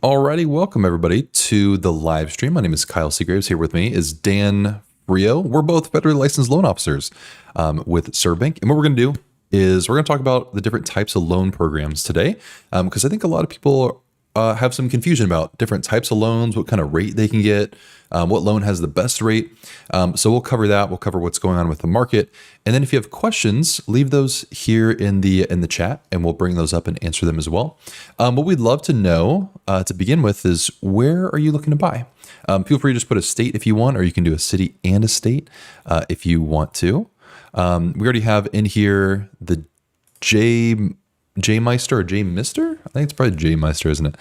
Alrighty, welcome everybody to the live stream. My name is Kyle Seagraves. Here with me is Dan Frio. We're both federally licensed loan officers with ServBank. And what we're going to do is we're going to talk about the different types of loan programs today, because I think a lot of people have some confusion about different types of loans, what kind of rate they can get, what loan has the best rate. So we'll cover that. We'll cover what's going on with the market. And then if you have questions, leave those here in the chat and we'll bring those up and answer them as well. What we'd love to know to begin with is, where are you looking to buy? Feel free to just put a state if you want, or you can do a city and a state if you want to. We already have in here the J Meister or J Mister? I think it's probably J Meister, isn't it?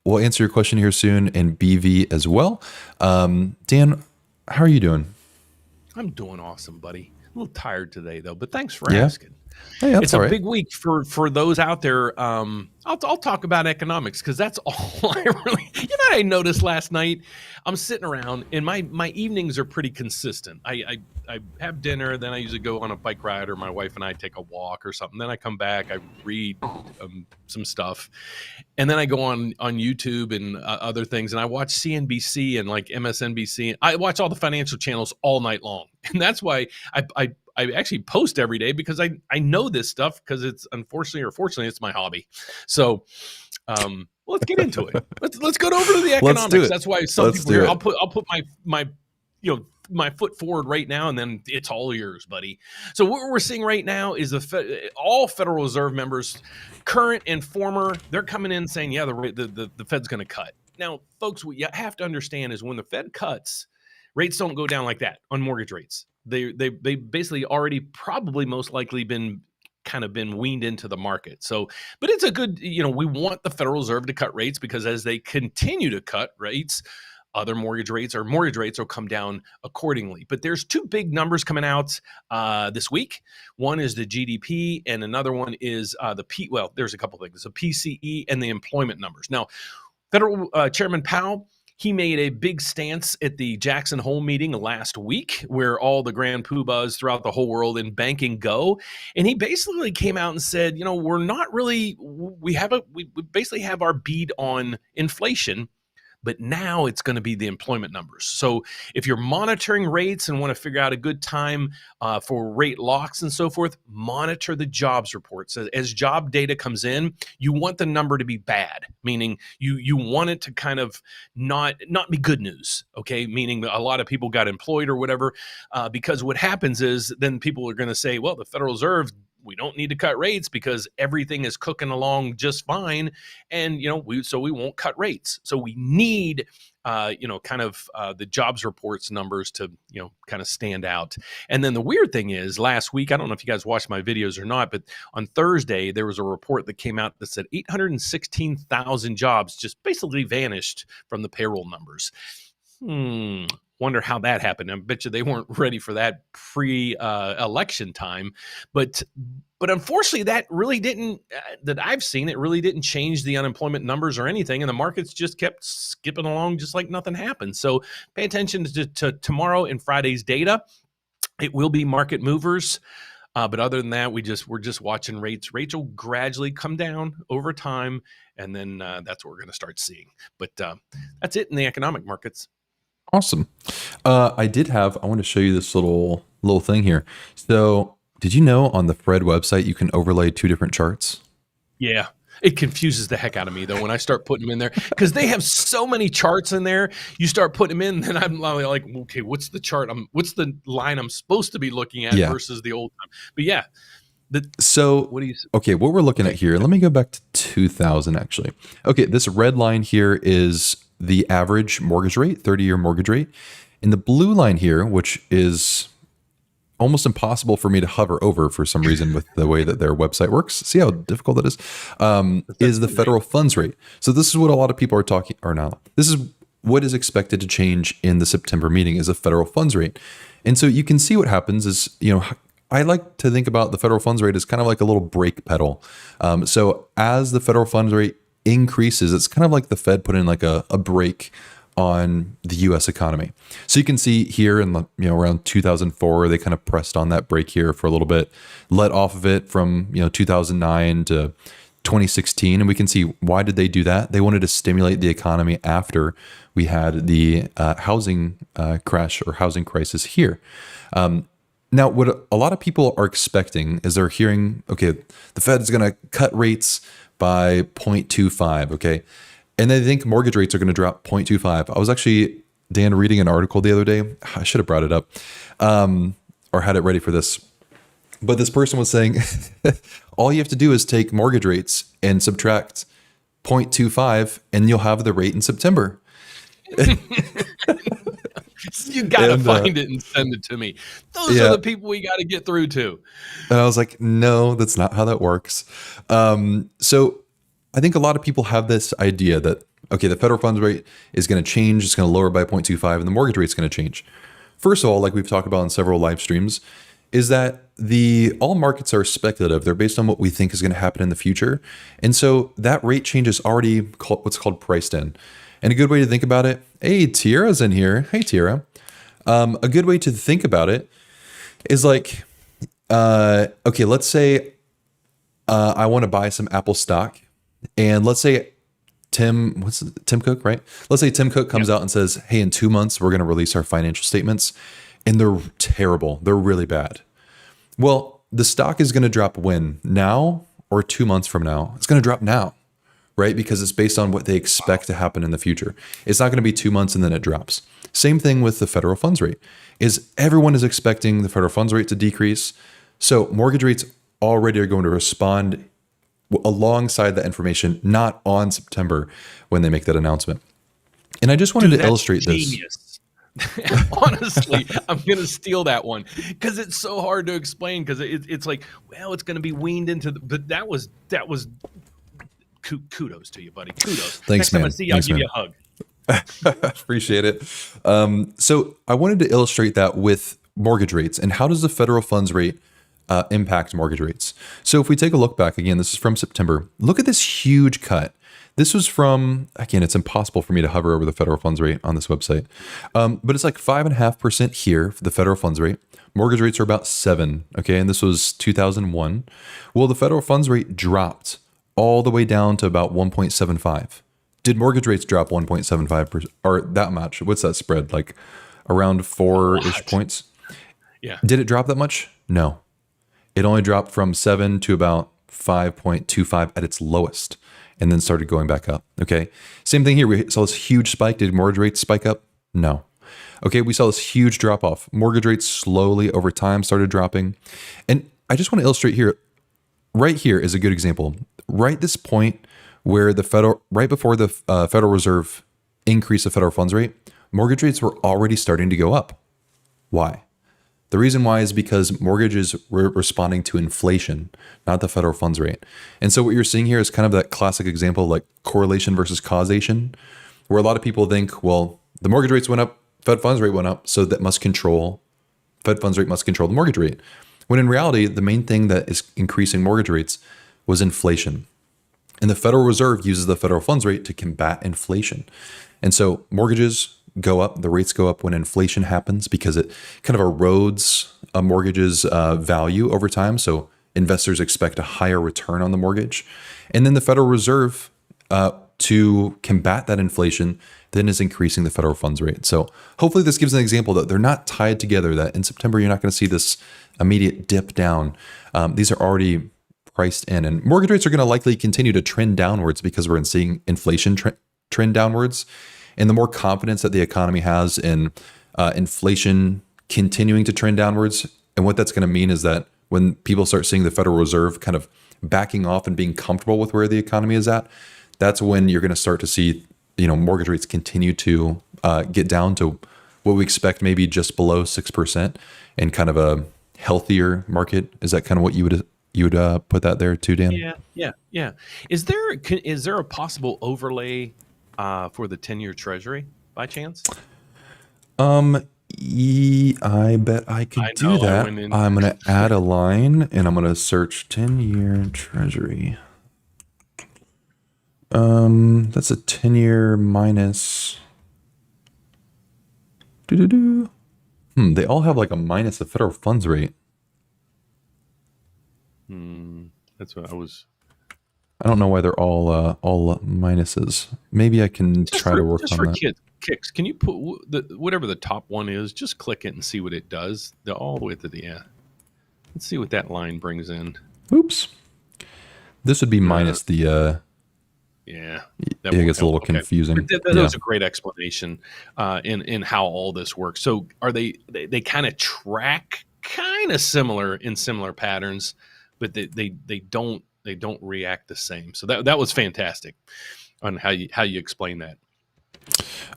We'll answer your question here soon, and BV as well. Dan, how are you doing? I'm doing awesome, buddy. A little tired today, though, but thanks for asking. Hey, it's a big week for those out there. I'll talk about economics because that's all I really. I noticed last night. I'm sitting around, and my evenings are pretty consistent. I have dinner, then I usually go on a bike ride, or my wife and I take a walk or something. Then I come back, I read some stuff, and then I go on YouTube and other things, and I watch CNBC and like MSNBC. I watch all the financial channels all night long, and that's why I actually post every day, because I know this stuff, because it's unfortunately or fortunately it's my hobby. So let's get into it. Let's go over to the economics. That's why some people here, I'll put my foot forward right now, and then it's all yours, buddy. So what we're seeing right now is all Federal Reserve members, current and former, they're coming in saying, yeah, the Fed's going to cut. Now, folks, what you have to understand is when the Fed cuts, rates don't go down like that on mortgage rates. They basically already probably most likely been weaned into the market. So, but it's a good, we want the Federal Reserve to cut rates, because as they continue to cut rates, other mortgage rates will come down accordingly. But there's two big numbers coming out this week. One is the GDP, and another one is there's a couple things, the PCE and the employment numbers. Now, Federal Chairman Powell, he made a big stance at the Jackson Hole meeting last week, where all the grand poobahs throughout the whole world in banking go. And he basically came out and said, we're not really, we basically have our bead on inflation, but now it's going to be the employment numbers. So if you're monitoring rates and want to figure out a good time for rate locks and so forth, monitor the jobs reports. As job data comes in, you want the number to be bad, meaning you want it to kind of not be good news, okay? Meaning that a lot of people got employed or whatever, because what happens is then people are going to say, well, the Federal Reserve, we don't need to cut rates because everything is cooking along just fine. And, so we won't cut rates. So we need, the jobs reports numbers to, kind of stand out. And then the weird thing is, last week, I don't know if you guys watched my videos or not, but on Thursday, there was a report that came out that said 816,000 jobs just basically vanished from the payroll numbers. Wonder how that happened. I bet you they weren't ready for that pre-election time, but unfortunately, that really didn't. That I've seen, it really didn't change the unemployment numbers or anything, and the markets just kept skipping along just like nothing happened. So pay attention to tomorrow and Friday's data. It will be market movers. But other than that, we're just watching rates. Rates will gradually come down over time, and then that's what we're going to start seeing. But that's it in the economic markets. Awesome. I want to show you this little thing here. So did you know on the Fred website, you can overlay two different charts? Yeah. It confuses the heck out of me, though, when I start putting them in there, because they have so many charts in there. You start putting them in, and I'm like, okay, what's the chart? What's the line I'm supposed to be looking at versus the old time? But yeah. What we're looking at here, let me go back to 2000 actually. Okay, this red line here is the average mortgage rate, 30-year mortgage rate. And the blue line here, which is almost impossible for me to hover over for some reason with the way that their website works. See how difficult that is the federal funds rate. So this is what a lot of people are talking, or not. This is what is expected to change in the September meeting, is a federal funds rate. And so you can see what happens is, I like to think about the federal funds rate as kind of like a little brake pedal. So as the federal funds rate increases, it's kind of like the Fed put in like a brake on the U.S. economy. So you can see here in the, around 2004, they kind of pressed on that brake here for a little bit, let off of it from 2009 to 2016, and we can see why did they do that. They wanted to stimulate the economy after we had the housing crash or housing crisis here. Now, what a lot of people are expecting is they're hearing, okay, the Fed is going to cut rates by 0.25, okay? And they think mortgage rates are going to drop 0.25. I was actually, Dan, reading an article the other day. I should have brought it up or had it ready for this. But this person was saying, all you have to do is take mortgage rates and subtract 0.25 and you'll have the rate in September. You got to find it and send it to me. Those are the people we got to get through to. And I was like, no, that's not how that works. So I think a lot of people have this idea that, okay, the federal funds rate is going to change. It's going to lower by 0.25 and the mortgage rate is going to change. First of all, like we've talked about in several live streams, is that all markets are speculative. They're based on what we think is going to happen in the future. And so that rate change is already what's called priced in. And a good way to think about it, hey, Tiara's in here. Hey, Tiara. A good way to think about it is like, okay, let's say I want to buy some Apple stock. And let's say Tim Cook, right? Let's say Tim Cook comes out and says, hey, in 2 months, we're going to release our financial statements. And they're terrible. They're really bad. Well, the stock is going to drop when? Now or 2 months from now? It's going to drop now, right? Because it's based on what they expect to happen in the future. It's not going to be 2 months and then it drops. Same thing with the federal funds rate. Is everyone is expecting the federal funds rate to decrease. So mortgage rates already are going to respond alongside that information, not on September when they make that announcement. And I just wanted to illustrate this. Honestly, I'm going to steal that one because it's so hard to explain because it's like, well, it's going to be weaned into but that was kudos to you, buddy. Kudos. Thanks, Next man. time I see you, I'll give you a hug. Appreciate it. So I wanted to illustrate that with mortgage rates and how does the federal funds rate impact mortgage rates. So if we take a look back again, this is from September. Look at this huge cut. This was from, again, it's impossible for me to hover over the federal funds rate on this website. But it's like 5.5% here for the federal funds rate. Mortgage rates are about 7%. Okay. And this was 2001. Well, the federal funds rate dropped all the way down to about 1.75. Did mortgage rates drop 1.75% or that much? What's that spread? Like around 4-ish points? Yeah. Did it drop that much? No. It only dropped from 7 to about 5.25 at its lowest and then started going back up. Okay. Same thing here. We saw this huge spike. Did mortgage rates spike up? No. Okay. We saw this huge drop off. Mortgage rates slowly over time started dropping. And I just want to illustrate here, right here is a good example. Right this point where right before the Federal Reserve increased the federal funds rate, mortgage rates were already starting to go up. Why? The reason why is because mortgages were responding to inflation, not the federal funds rate. And so what you're seeing here is kind of that classic example, like correlation versus causation, where a lot of people think, well, the mortgage rates went up, Fed funds rate went up, so Fed funds rate must control the mortgage rate. When in reality, the main thing that is increasing mortgage rates was inflation. And the Federal Reserve uses the federal funds rate to combat inflation. And so mortgages go up, the rates go up when inflation happens because it kind of erodes a mortgage's value over time. So investors expect a higher return on the mortgage. And then the Federal Reserve, to combat that inflation, then is increasing the federal funds rate. So hopefully this gives an example that they're not tied together, that in September, you're not going to see this immediate dip down. These are already priced in, and mortgage rates are going to likely continue to trend downwards because we're seeing inflation trend downwards. And the more confidence that the economy has in inflation continuing to trend downwards, and what that's going to mean is that when people start seeing the Federal Reserve kind of backing off and being comfortable with where the economy is at, that's when you're going to start to see, mortgage rates continue to get down to what we expect, maybe just below 6%, and kind of a healthier market. Is that kind of what you would put that there too, Dan? Yeah. Is there a possible overlay for the 10-year Treasury by chance? I bet I could do that. I'm going to add a line and I'm going to search 10-year Treasury. That's a 10-year minus. They all have like a minus a federal funds rate. That's what I was. I don't know why they're all minuses. Maybe I can try to work Just on for that. kicks, can you put whatever the top one is? Just click it and see what it does. All the way to the end. Let's see what that line brings in. Oops. This would be Uh, minus the. yeah, that It won't gets a help. little Okay, confusing. that Yeah. was a great explanation in how all this works. So, are they kind of track kind of similar patterns, but they don't react the same. So that was fantastic on how you explain that.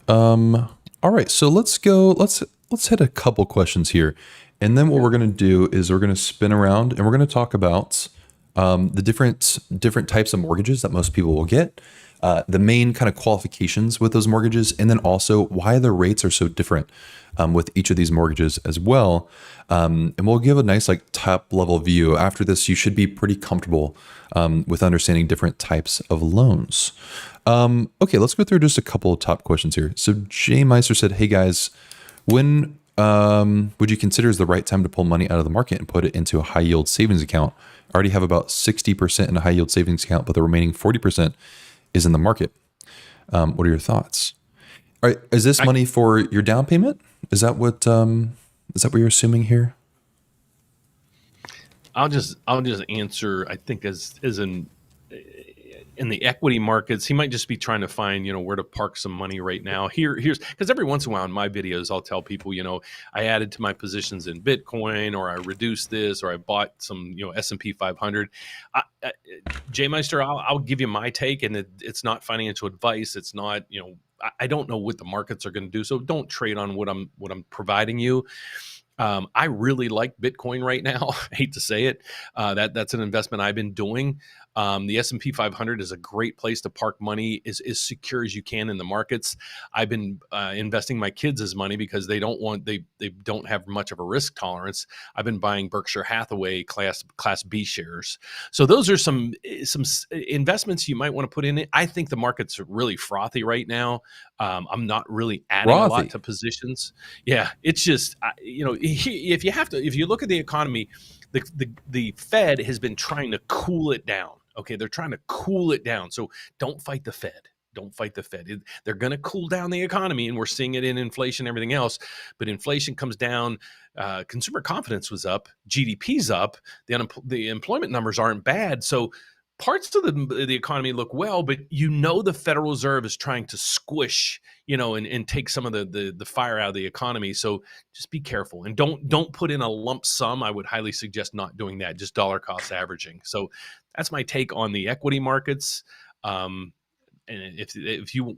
All right. So let's go. Let's hit a couple questions here, and then what we're going to do is we're going to spin around and we're going to talk about the different types of mortgages that most people will get, the main kind of qualifications with those mortgages, and then also why the rates are so different with each of these mortgages as well. And we'll give a nice like top level view. After this, you should be pretty comfortable with understanding different types of loans. Okay, let's go through just a couple of top questions here. So Jay Meister said, "Hey guys, when would you consider is the right time to pull money out of the market and put it into a high yield savings account? I already have about 60% in a high yield savings account, but the remaining 40% is in the market. What are your thoughts? All right, is this money for your down payment? Is that what you're assuming here? I'll just answer. I think as in the equity markets, he might just be trying to find, where to park some money right now. Here's because every once in a while in my videos, I'll tell people, I added to my positions in Bitcoin, or I reduced this, or I bought some, S&P 500. Jay Meister, I'll give you my take, and it's not financial advice. It's not, I don't know what the markets are going to do, so don't trade on what I'm providing you. I really like Bitcoin right now. I hate to say it. That's an investment I've been doing. The S&P 500 is a great place to park money, as secure as you can in the markets. I've been investing my kids' money because they don't have much of a risk tolerance. I've been buying Berkshire Hathaway Class B shares. So those are some investments you might want to put in it. I think the market's really frothy right now. I'm not really adding a lot Frothy. to positions. Yeah, it's just if you look at the economy, the Fed has been trying to cool it down. Okay, they're trying to cool it down. So don't fight the Fed. Don't fight the Fed. They're going to cool down the economy, and we're seeing it in inflation and everything else. But inflation comes down. Consumer confidence was up. GDP's up. The employment numbers aren't bad. So parts of the economy look well, but the Federal Reserve is trying to squish, and take some of the fire out of the economy. So just be careful and don't put in a lump sum. I would highly suggest not doing that. Just dollar cost averaging. So that's my take on the equity markets. And if you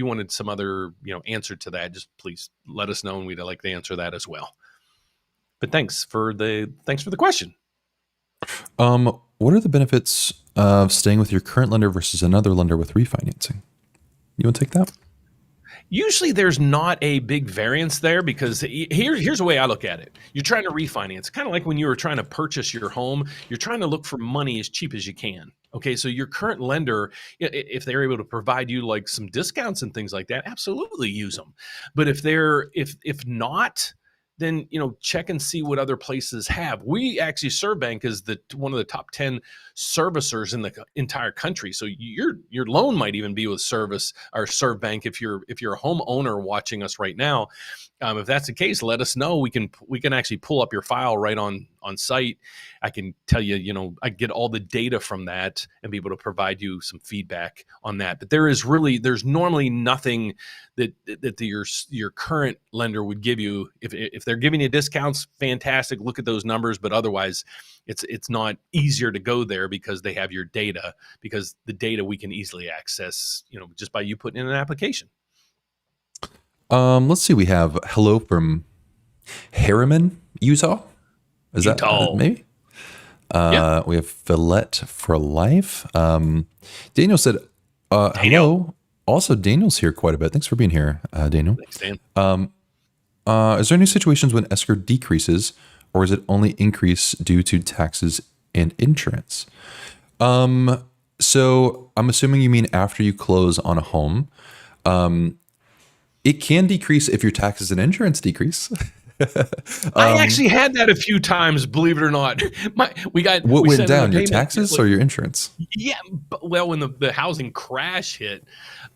wanted some other answer to that, just please let us know, and we'd like to answer that as well. But thanks for the question. What are the benefits of staying with your current lender versus another lender with refinancing? You want to take that? Usually there's not a big variance there, because here's the way I look at it. You're trying to refinance, kind of like when you were trying to purchase your home. You're trying to look for money as cheap as you can. Okay, so your current lender, if they're able to provide you like some discounts and things like that, absolutely use them. But if not, then check and see what other places have. We actually, Servbank is one of the top 10 servicers in the entire country. So your loan might even be with Servbank if you're a homeowner watching us right now. If that's the case, let us know. We can actually pull up your file right on site. I can tell you, I get all the data from that and be able to provide you some feedback on that. But there's normally nothing that your current lender would give you. If they're giving you discounts, fantastic. Look at those numbers. But otherwise, it's not easier to go there because they have your data. Because the data we can easily access, just by you putting in an application. Let's see. We have hello from Harriman, Utah. Is that maybe? Yep. We have Fillet for life. Daniel said, hello. Also, Daniel's here quite a bit. Thanks for being here, Daniel. Thanks, Dan. Is there any situations when escrow decreases, or is it only increase due to taxes and insurance? So I'm assuming you mean after you close on a home. It can decrease if your taxes and insurance decrease. I um, actually had that a few times, believe it or not. what We went sent in the down? Your payment. taxes Like, or your insurance? yeah, but, well, when the housing crash hit,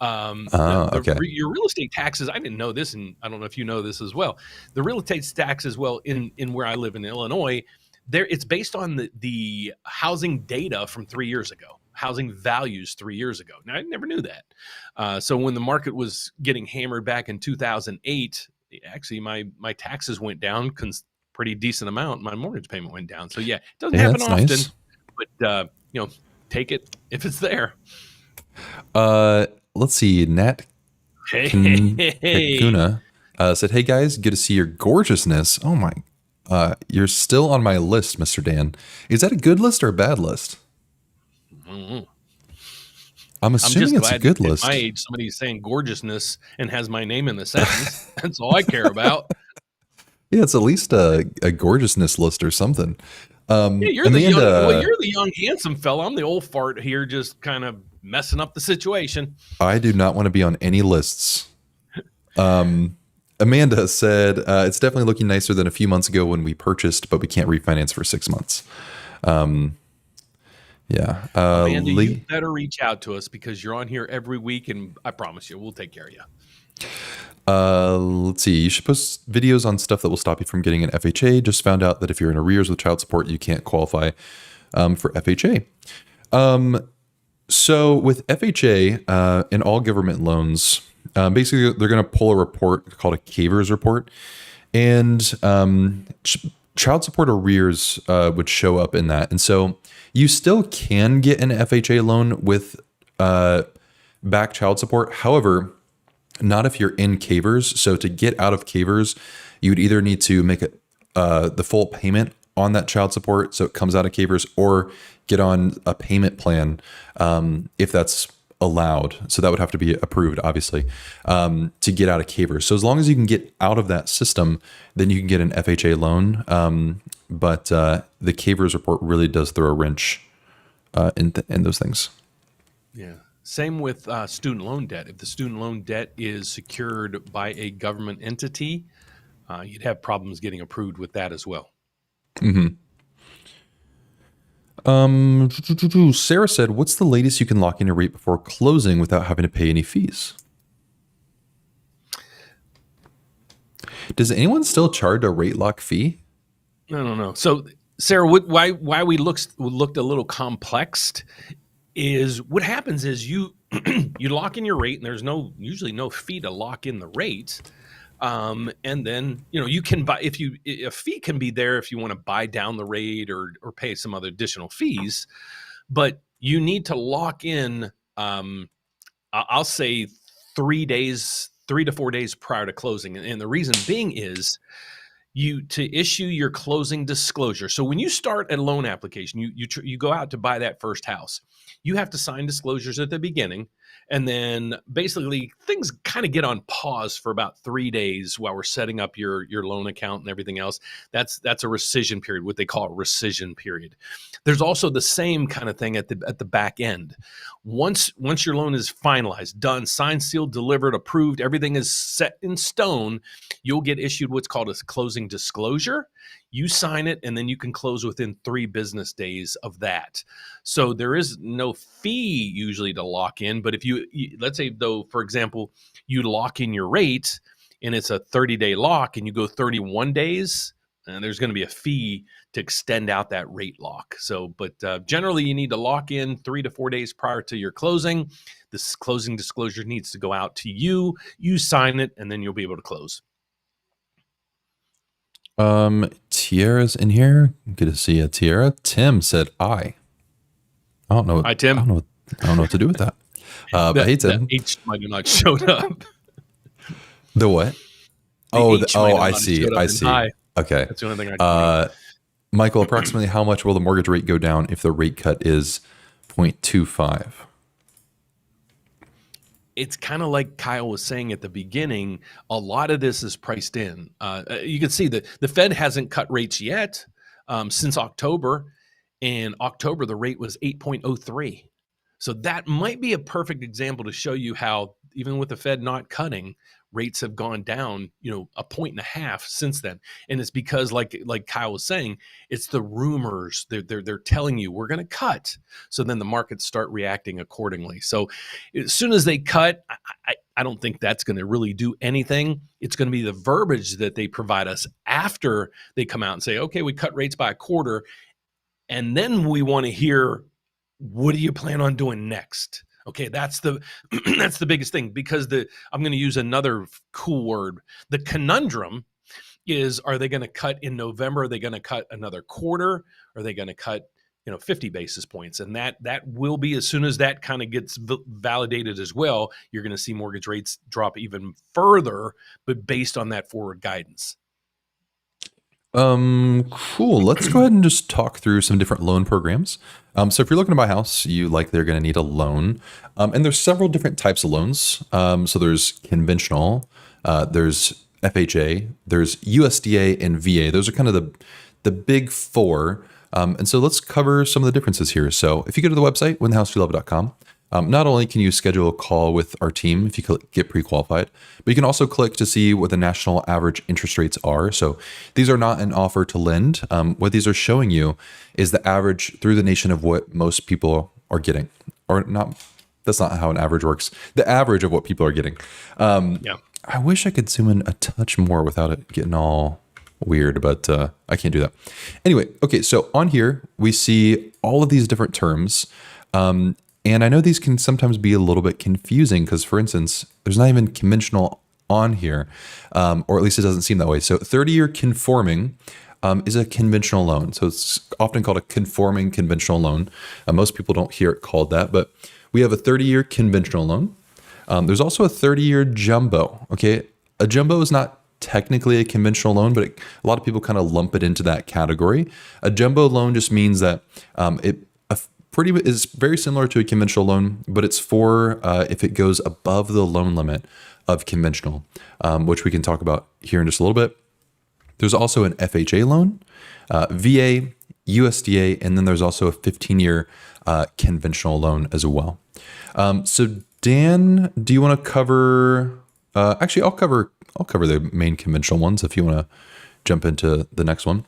Oh, okay. your real estate taxes. I didn't know this, and I don't know if you know this as well. The real estate taxes, well, in where I live in Illinois, there it's based on the housing data from 3 years ago, housing values 3 years ago. Now I never knew that. So when the market was getting hammered back in 2008, actually my taxes went down pretty decent amount. My mortgage payment went down. So yeah, it doesn't Yeah, happen that's often, nice. but take it if it's there. Let's see. Nat Hey, Kakuna said, "Hey guys, good to see your gorgeousness. Oh my, you're still on my list, Mr. Dan. Is that a good list or a bad list? I'm I'm assuming just it's a glad that good at my list. age somebody's saying gorgeousness and has my name in the sentence. That's all I care about. Yeah, it's at least a gorgeousness list or something. Yeah, you're the young. Well, Amanda, you're the young, handsome fella. I'm the old fart here, just kind of messing up the situation. I do not want to be on any lists. Amanda said, it's definitely looking nicer than a few months ago when we purchased, but we can't refinance for 6 months. Yeah. Amanda, you Lee, better reach out to us because you're on here every week, and I promise you, we'll take care of you. let's see. You should post videos on stuff that will stop you from getting an FHA. Just found out that if you're in arrears with child support, you can't qualify for FHA. So with FHA and all government loans, basically they're going to pull a report called a Cavers report, and child support arrears would show up in that. And so you still can get an FHA loan with back child support. However, not if you're in Cavers. So to get out of Cavers, you would either need to make the full payment on that child support, so it comes out of Cavers, or get on a payment plan if that's allowed. So that would have to be approved, obviously, to get out of Cavers. So as long as you can get out of that system, then you can get an FHA loan. But the Cavers report really does throw a wrench in those things. Yeah. Same with student loan debt. If the student loan debt is secured by a government entity, you'd have problems getting approved with that as well. Sarah said, "What's the latest you can lock in your rate before closing without having to pay any fees?" Does anyone still charge a rate lock fee? I don't know. So, Sarah, why we looked a little complexed is what happens is you you lock in your rate, and there's usually no fee to lock in the rate. And then you can buy a fee can be there if you want to buy down the rate or pay some other additional fees, but you need to lock in. I'll say 3 days, 3 to 4 days prior to closing, and the reason being is to issue your closing disclosure. So when you start a loan application, you go out to buy that first house. You have to sign disclosures at the beginning, and then basically things kind of get on pause for about 3 days while we're setting up your loan account and everything else. That's a rescission period, what they call a rescission period. There's also the same kind of thing at the back end. Once your loan is finalized, done, signed, sealed, delivered, approved, everything is set in stone, you'll get issued what's called a closing disclosure. You sign it, and then you can close within 3 business days of that. So there is no fee usually to lock in. But if let's say, though, for example, you lock in your rate and it's a 30-day lock and you go 31 days, and there's going to be a fee to extend out that rate lock. So, but generally you need to lock in 3 to 4 days prior to your closing. This closing disclosure needs to go out to you. You sign it, and then you'll be able to close. Tiara's in here. Good to see you, Tiara. Tim said, I don't know. Hi, Tim. I don't know what to do with that. But hey, Tim. The H might have not showed up. The what? I see. I see. Hi. Okay. That's the only thing I can Michael, approximately how much will the mortgage rate go down if the rate cut is 0.25? It's kind of like Kyle was saying at the beginning. A lot of this is priced in. You can see that the Fed hasn't cut rates yet since October. In October, the rate was 8.03. So that might be a perfect example to show you how, even with the Fed not cutting, rates have gone down, 1.5 since then. And it's because like Kyle was saying, it's the rumors. They're telling you we're going to cut. So then the markets start reacting accordingly. So as soon as they cut, I don't think that's going to really do anything. It's going to be the verbiage that they provide us after they come out and say, okay, we cut rates by a quarter. And then we want to hear, what do you plan on doing next? Okay, that's the that's the biggest thing, because I'm going to use another cool word. The conundrum is, are they going to cut in November? Are they going to cut another quarter? Are they going to cut 50 basis points? And that will be, as soon as that kind of gets validated as well, you're going to see mortgage rates drop even further, but based on that forward guidance. Cool. Let's go ahead and just talk through some different loan programs. So if you're looking to buy a house, they're going to need a loan. And there's several different types of loans. So there's conventional, there's FHA, there's USDA and VA. Those are kind of the big four. And so let's cover some of the differences here. So if you go to the website, whenthehouseyouLove.com, not only can you schedule a call with our team if you click get pre-qualified, but you can also click to see what the national average interest rates are. So these are not an offer to lend. What these are showing you is the average through the nation of what most people are getting, or not. That's not how an average works. The average of what people are getting. Yeah. I wish I could zoom in a touch more without it getting all weird, but I can't do that. Anyway, okay, so on here, we see all of these different terms. And I know these can sometimes be a little bit confusing because, for instance, there's not even conventional on here, or at least it doesn't seem that way. So 30-year conforming is a conventional loan. So it's often called a conforming conventional loan. Most people don't hear it called that, but we have a 30-year conventional loan. There's also a 30-year jumbo. Okay, a jumbo is not technically a conventional loan, but a lot of people kind of lump it into that category. A jumbo loan just means that is very similar to a conventional loan, but it's for if it goes above the loan limit of conventional, which we can talk about here in just a little bit. There's also an FHA loan, VA, USDA, and then there's also a 15-year conventional loan as well. So Dan, do you want to cover? Actually, I'll cover the main conventional ones if you want to jump into the next one.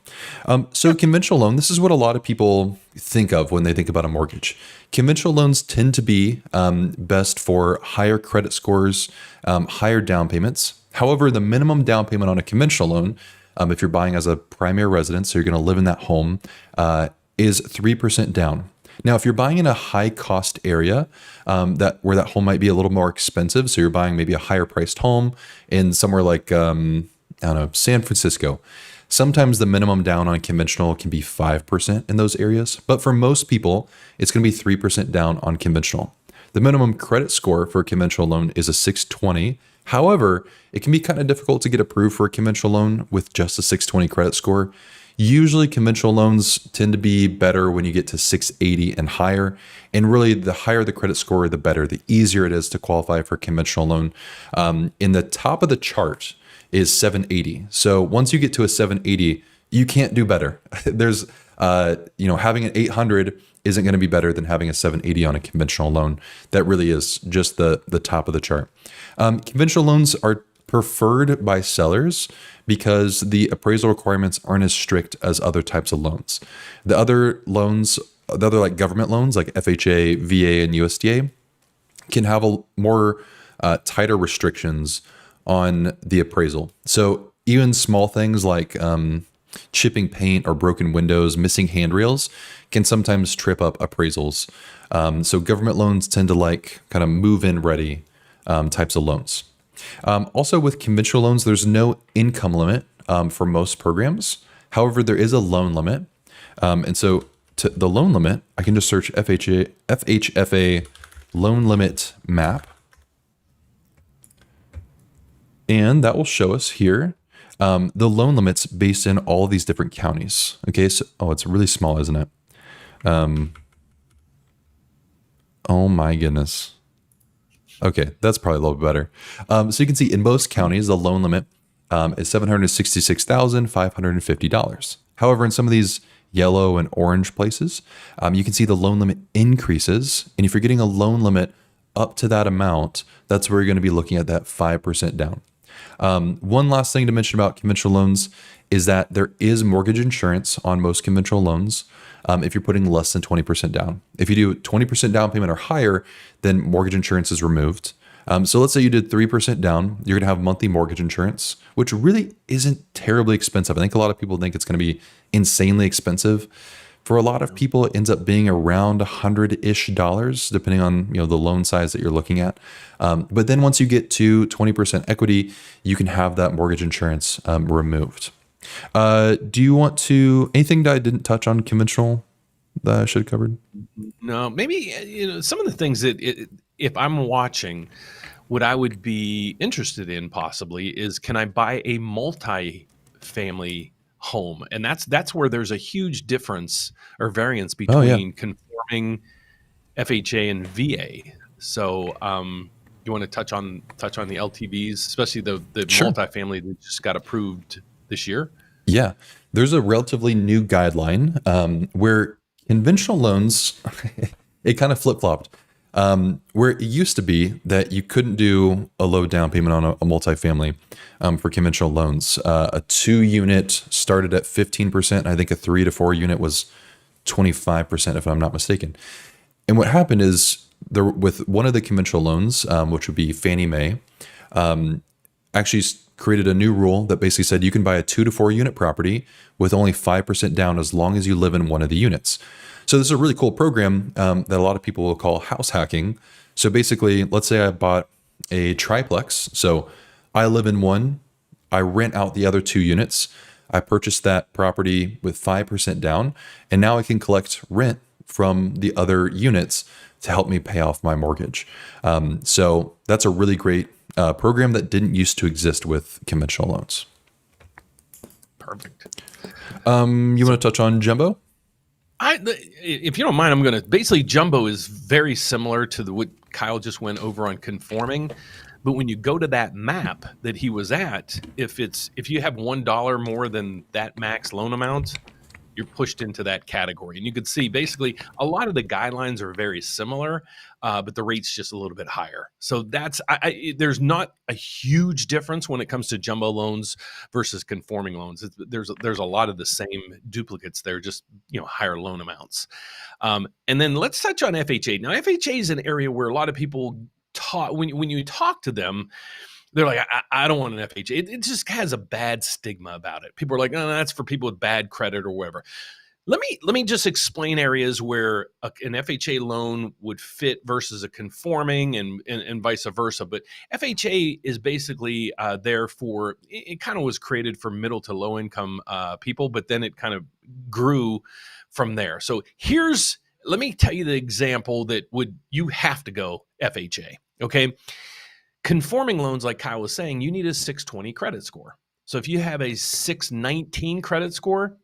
So conventional loan, this is what a lot of people think of when they think about a mortgage. Conventional loans tend to be best for higher credit scores, higher down payments. However, the minimum down payment on a conventional loan, if you're buying as a primary residence, so you're going to live in that home, is 3% down. Now, if you're buying in a high cost area, where that home might be a little more expensive, so you're buying maybe a higher priced home in somewhere like I don't know, San Francisco. Sometimes the minimum down on conventional can be 5% in those areas, but for most people, it's going to be 3% down on conventional. The minimum credit score for a conventional loan is a 620. However, it can be kind of difficult to get approved for a conventional loan with just a 620 credit score. Usually conventional loans tend to be better when you get to 680 and higher. And really, the higher the credit score, the better, the easier it is to qualify for a conventional loan. In the top of the chart is 780. So once you get to a 780, you can't do better. There's, having an 800 isn't going to be better than having a 780 on a conventional loan. That really is just the top of the chart. Conventional loans are preferred by sellers because the appraisal requirements aren't as strict as other types of loans. The other like government loans like FHA, VA, and USDA can have a more tighter restrictions on the appraisal. So even small things like chipping paint or broken windows, missing handrails can sometimes trip up appraisals. So government loans tend to like kind of move-in ready types of loans. Also with conventional loans, there's no income limit for most programs. However, there is a loan limit. And so to the loan limit, I can just search FHFA loan limit map. And that will show us here the loan limits based in all these different counties. Okay, so it's really small, isn't it? Oh my goodness. Okay, that's probably a little bit better. So you can see in most counties, the loan limit is $766,550. However, in some of these yellow and orange places, you can see the loan limit increases. And if you're getting a loan limit up to that amount, that's where you're going to be looking at that 5% down. One last thing to mention about conventional loans is that there is mortgage insurance on most conventional loans if you're putting less than 20% down. If you do 20% down payment or higher, then mortgage insurance is removed. So let's say you did 3% down, you're going to have monthly mortgage insurance, which really isn't terribly expensive. I think a lot of people think it's going to be insanely expensive. For a lot of people, it ends up being around $100-ish, depending on the loan size that you're looking at. But then once you get to 20% equity, you can have that mortgage insurance removed. Do you want to anything that I didn't touch on conventional that I should have covered? No, maybe some of the things that if I'm watching, what I would be interested in possibly is, can I buy a multi-family home? And that's where there's a huge difference or variance between conforming FHA and VA. So you want to touch on the LTVs, especially the Sure. multifamily that just got approved this year? Yeah, there's a relatively new guideline where conventional loans, it kind of flip-flopped. Where it used to be that you couldn't do a low down payment on a multifamily for conventional loans. A 2-unit started at 15%. I think a 3 to 4 unit was 25%, if I'm not mistaken. And what happened is with one of the conventional loans, which would be Fannie Mae, actually created a new rule that basically said you can buy a 2 to 4 unit property with only 5% down as long as you live in one of the units. So this is a really cool program that a lot of people will call house hacking. So basically, let's say I bought a triplex. So I live in one, I rent out the other 2 units. I purchased that property with 5% down, and now I can collect rent from the other units to help me pay off my mortgage. So that's a really great program that didn't used to exist with conventional loans. Perfect. You want to touch on jumbo? If you don't mind, I'm going to basically, jumbo is very similar to what Kyle just went over on conforming. But when you go to that map that he was at, if you have $1 more than that max loan amount, you're pushed into that category. And you can see basically a lot of the guidelines are very similar, but the rate's just a little bit higher. So there's not a huge difference when it comes to jumbo loans versus conforming loans. There's a lot of the same duplicates there, just higher loan amounts. And then let's touch on FHA. Now, FHA is an area where a lot of people talk, when you talk to them, they're like, I don't want an FHA. It just has a bad stigma about it. People are like, no, that's for people with bad credit or whatever. Let me just explain areas where an FHA loan would fit versus a conforming and vice versa. But FHA is basically there for, it kind of was created for middle to low income people, but then it kind of grew from there. So let me tell you the example that you have to go FHA, okay? Conforming loans, like Kyle was saying, you need a 620 credit score. So if you have a 619 credit score,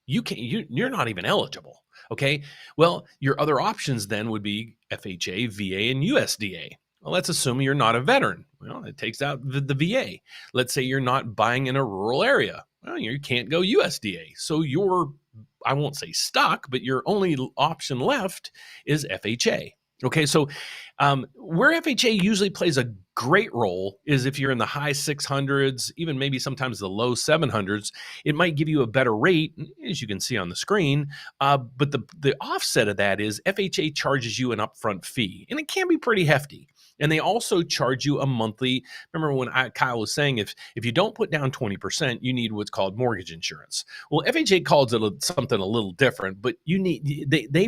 you're not even eligible. Okay. Well, your other options then would be FHA, VA, and USDA. Well, let's assume you're not a veteran. Well, it takes out the VA. Let's say you're not buying in a rural area. Well, you can't go USDA. So I won't say stuck, but your only option left is FHA. Okay, so where FHA usually plays a great role is if you're in the high 600s, even maybe sometimes the low 700s, it might give you a better rate, as you can see on the screen. But the offset of that is FHA charges you an upfront fee, and it can be pretty hefty. And they also charge you a monthly. Remember when Kyle was saying if you don't put down 20%, you need what's called mortgage insurance. Well, FHA calls it something a little different, but they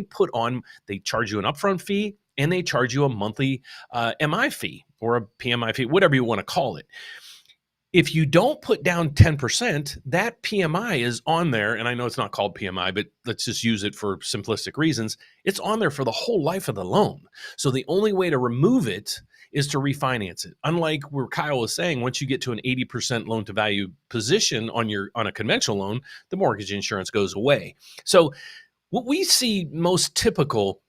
charge you an upfront fee, and they charge you a monthly MI fee or a PMI fee, whatever you want to call it. If you don't put down 10%, that PMI is on there. And I know it's not called PMI, but let's just use it for simplistic reasons. It's on there for the whole life of the loan. So the only way to remove it is to refinance it. Unlike where Kyle was saying, once you get to an 80% loan to value position on a conventional loan, the mortgage insurance goes away. So what we see most typical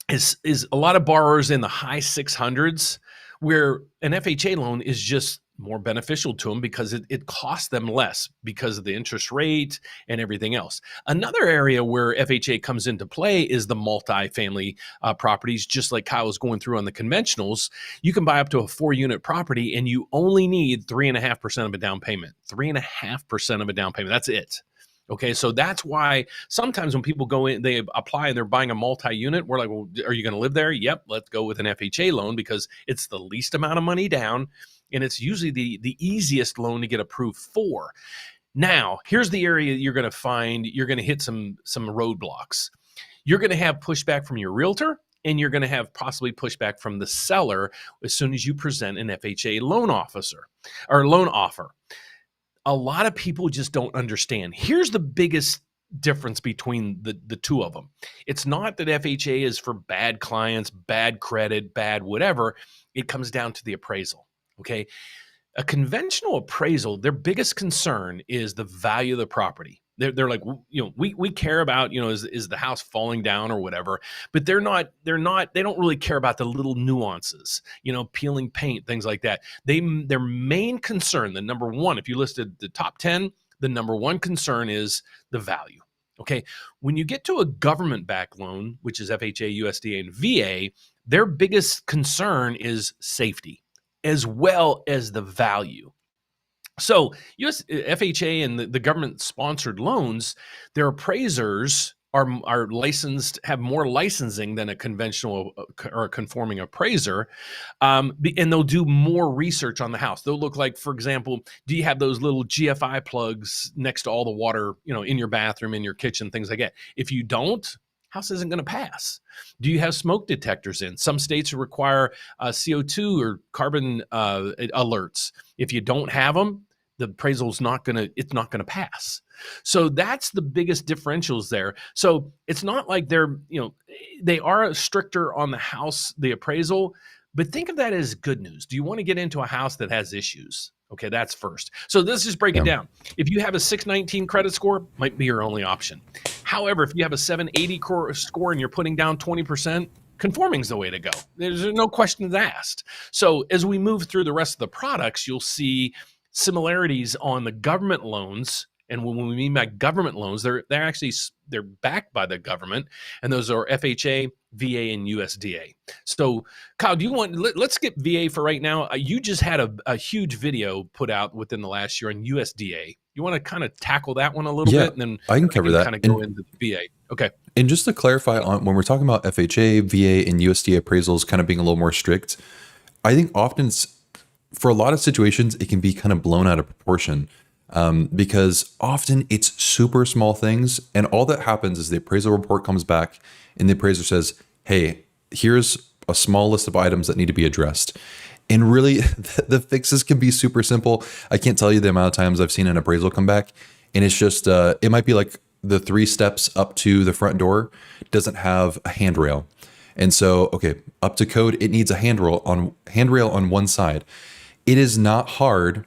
is a lot of borrowers in the high 600s where an FHA loan is just more beneficial to them because it costs them less because of the interest rate and everything else. Another area where FHA comes into play is the multifamily properties, just like Kyle was going through on the conventionals. You can buy up to a 4-unit property and you only need 3.5% of a down payment. 3.5% of a down payment. That's it. Okay, so that's why sometimes when people go in, they apply and they're buying a multi-unit, we're like, well, are you going to live there? Yep, let's go with an FHA loan because it's the least amount of money down, and it's usually the easiest loan to get approved for. Now, here's the area you're going to find you're going to hit some roadblocks. You're going to have pushback from your realtor, and you're going to have possibly pushback from the seller as soon as you present an FHA loan officer or loan offer. A lot of people just don't understand. Here's the biggest difference between the two of them. It's not that FHA is for bad clients, bad credit, bad whatever. It comes down to the appraisal, okay? A conventional appraisal, their biggest concern is the value of the property. They're like, we care about, is the house falling down or whatever, but they don't really care about the little nuances, peeling paint, things like that. Their main concern, the number one, if you listed the top 10, the number one concern is the value. Okay. When you get to a government-backed loan, which is FHA, USDA, and VA, their biggest concern is safety as well as the value. So FHA and the government-sponsored loans, their appraisers are licensed, have more licensing than a conventional or a conforming appraiser, and they'll do more research on the house. They'll look like, for example, do you have those little GFI plugs next to all the water, in your bathroom, in your kitchen, things like that? If you don't, house isn't going to pass. Do you have smoke detectors in? Some states require CO2 or carbon alerts. If you don't have them, the appraisal's not going to pass. So that's the biggest differentials there. So it's not like they are stricter on the house, the appraisal, but think of that as good news. Do you want to get into a house that has issues? Okay, that's first. So let's just break it down. If you have a 619 credit score, might be your only option. However, if you have a 780 score and you're putting down 20%, conforming is the way to go. There's no questions asked. So as we move through the rest of the products, you'll see similarities on the government loans. And when we mean by government loans, they're backed by the government, and those are FHA, VA, and USDA. So, Kyle, let's get VA for right now. You just had a huge video put out within the last year on USDA. You want to kind of tackle that one a little bit, and then I can cover that. Kind of go into the VA. Okay. And just to clarify, on when we're talking about FHA, VA, and USDA appraisals kind of being a little more strict, I think often for a lot of situations it can be kind of blown out of proportion. Because often it's super small things, and all that happens is the appraisal report comes back and the appraiser says, hey, here's a small list of items that need to be addressed. And really the fixes can be super simple. I can't tell you the amount of times I've seen an appraisal come back and it's just, it might be like the 3 steps up to the front door doesn't have a handrail. And so, okay, up to code, it needs a handrail on one side. It is not hard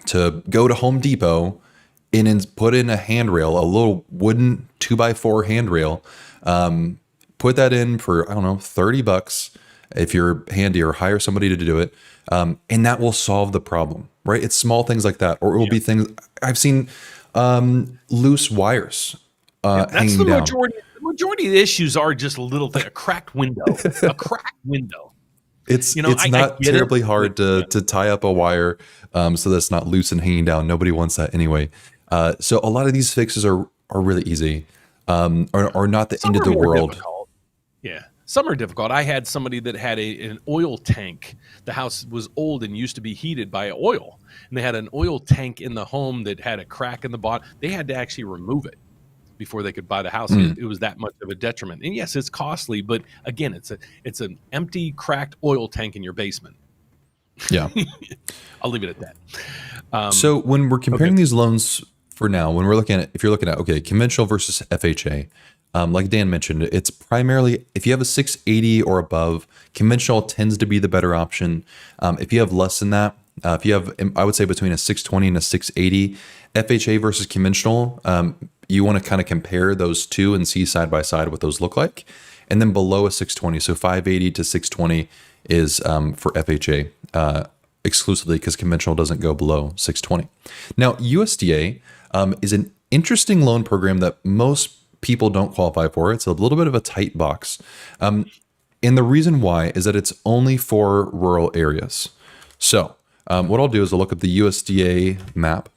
to go to Home Depot and put in a handrail, a little wooden 2x4 handrail, put that in for, I don't know, $30 if you're handy, or hire somebody to do it. And that will solve the problem, right? It's small things like that. Or it will be things I've seen, loose wires hanging down. The majority of the issues are just a little thing, a cracked window, It's not terribly hard to tie up a wire so that's not loose and hanging down. Nobody wants that anyway. So a lot of these fixes are really easy, or not the end of the world. Difficult. Yeah, some are difficult. I had somebody that had an oil tank. The house was old and used to be heated by oil, and they had an oil tank in the home that had a crack in the bottom. They had to actually remove it before they could buy the house. It was that much of a detriment. And yes, it's costly, but again, it's an empty, cracked oil tank in your basement. Yeah. I'll leave it at that. So when we're comparing these loans for now, when we're looking at, if you're looking at, okay, conventional versus FHA, like Dan mentioned, it's primarily, if you have a 680 or above, conventional tends to be the better option. If you have less than that, if you have, I would say between a 620 and a 680, FHA versus conventional, you want to kind of compare those two and see side by side what those look like. And then below a 620, so 580 to 620 is for FHA. exclusively because conventional doesn't go below 620. Now, USDA is an interesting loan program that most people don't qualify for. It's a little bit of a tight box. And the reason why is that it's only for rural areas. So what I'll do is I'll look at the USDA map,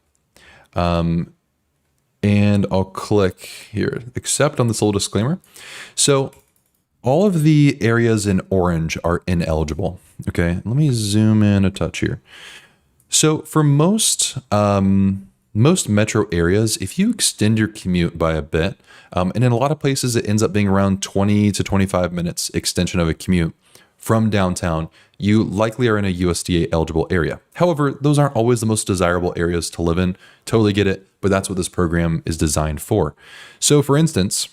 and I'll click here, accept on this little disclaimer. So all of the areas in orange are ineligible. Okay, let me zoom in a touch here. So for most metro areas, if you extend your commute by a bit, and in a lot of places it ends up being around 20 to 25 minutes extension of a commute from downtown, you likely are in a USDA eligible area. However, those aren't always the most desirable areas to live in. Totally get it, but that's what this program is designed for. So for instance,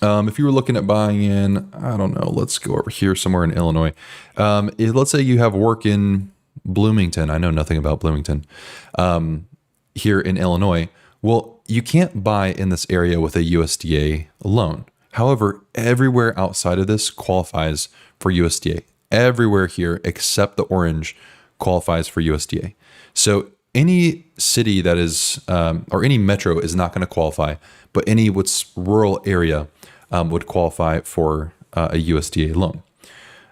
if you were looking at buying in, I don't know, let's go over here somewhere in Illinois. Let's say you have work in Bloomington. I know nothing about Bloomington. Here in Illinois, well, you can't buy in this area with a USDA loan. However, everywhere outside of this qualifies for USDA. Everywhere here except the orange qualifies for USDA. So any city that is, or any metro is not going to qualify, but any what's rural area would qualify for a USDA loan.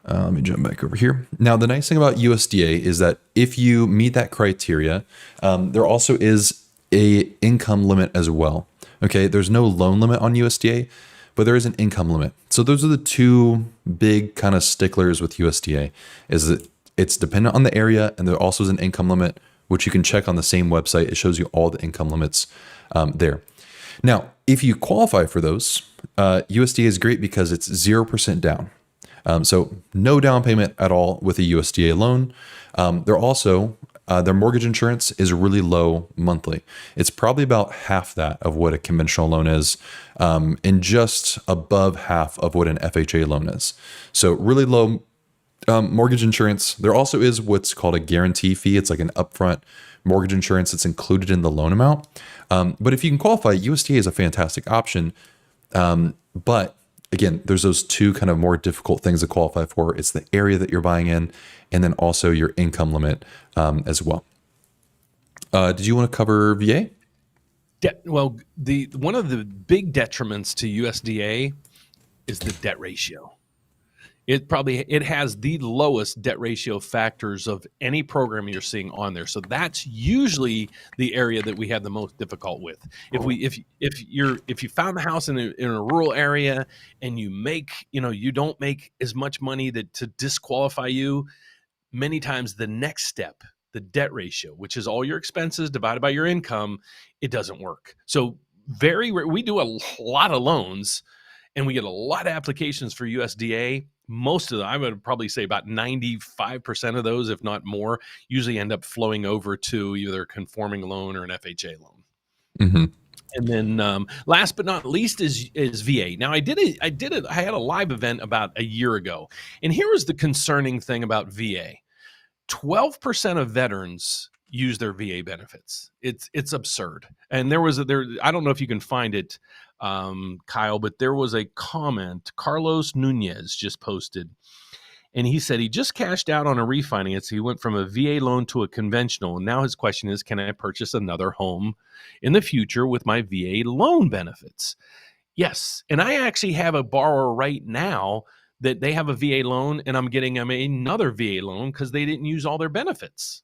Let me jump back over here. Now, the nice thing about USDA is that if you meet that criteria, there also is a income limit as well. Okay, there's no loan limit on USDA, but there is an income limit. So those are the two big kind of sticklers with USDA, is that it's dependent on the area, and there also is an income limit, which you can check on the same website. It shows you all the income limits there. Now, if you qualify for those, USDA is great because it's 0% down. So no down payment at all with a USDA loan. They're also, their mortgage insurance is really low monthly. It's probably about half that of what a conventional loan is, and just above half of what an FHA loan is. So really low mortgage insurance. There also is what's called a guarantee fee. It's like an upfront mortgage insurance that's included in the loan amount. But if you can qualify, USDA is a fantastic option. But again, there's those two kind of more difficult things to qualify for. It's the area that you're buying in, and then also your income limit as well. Did you want to cover VA? Well, one of the big detriments to USDA is the debt ratio. It has the lowest debt ratio factors of any program you're seeing on there. So that's usually the area that we have the most difficult with. If you found the house in a rural area and you don't make as much money to disqualify you, many times the next step, the debt ratio, which is all your expenses divided by your income, it doesn't work. So we do a lot of loans and we get a lot of applications for USDA. Most of them, I would probably say about 95% of those, if not more, usually end up flowing over to either a conforming loan or an FHA loan. Mm-hmm. And then last but not least is VA. Now I had a live event about a year ago. And here was the concerning thing about VA. 12% of veterans use their VA benefits. It's absurd. And I don't know if you can find it, Kyle, but there was a comment Carlos Nunez just posted, and he said he just cashed out on a refinance. He went from a VA loan to a conventional, and now his question is, can I purchase another home in the future with my VA loan benefits? Yes, and I actually have a borrower right now that they have a VA loan, and I'm getting them another VA loan because they didn't use all their benefits.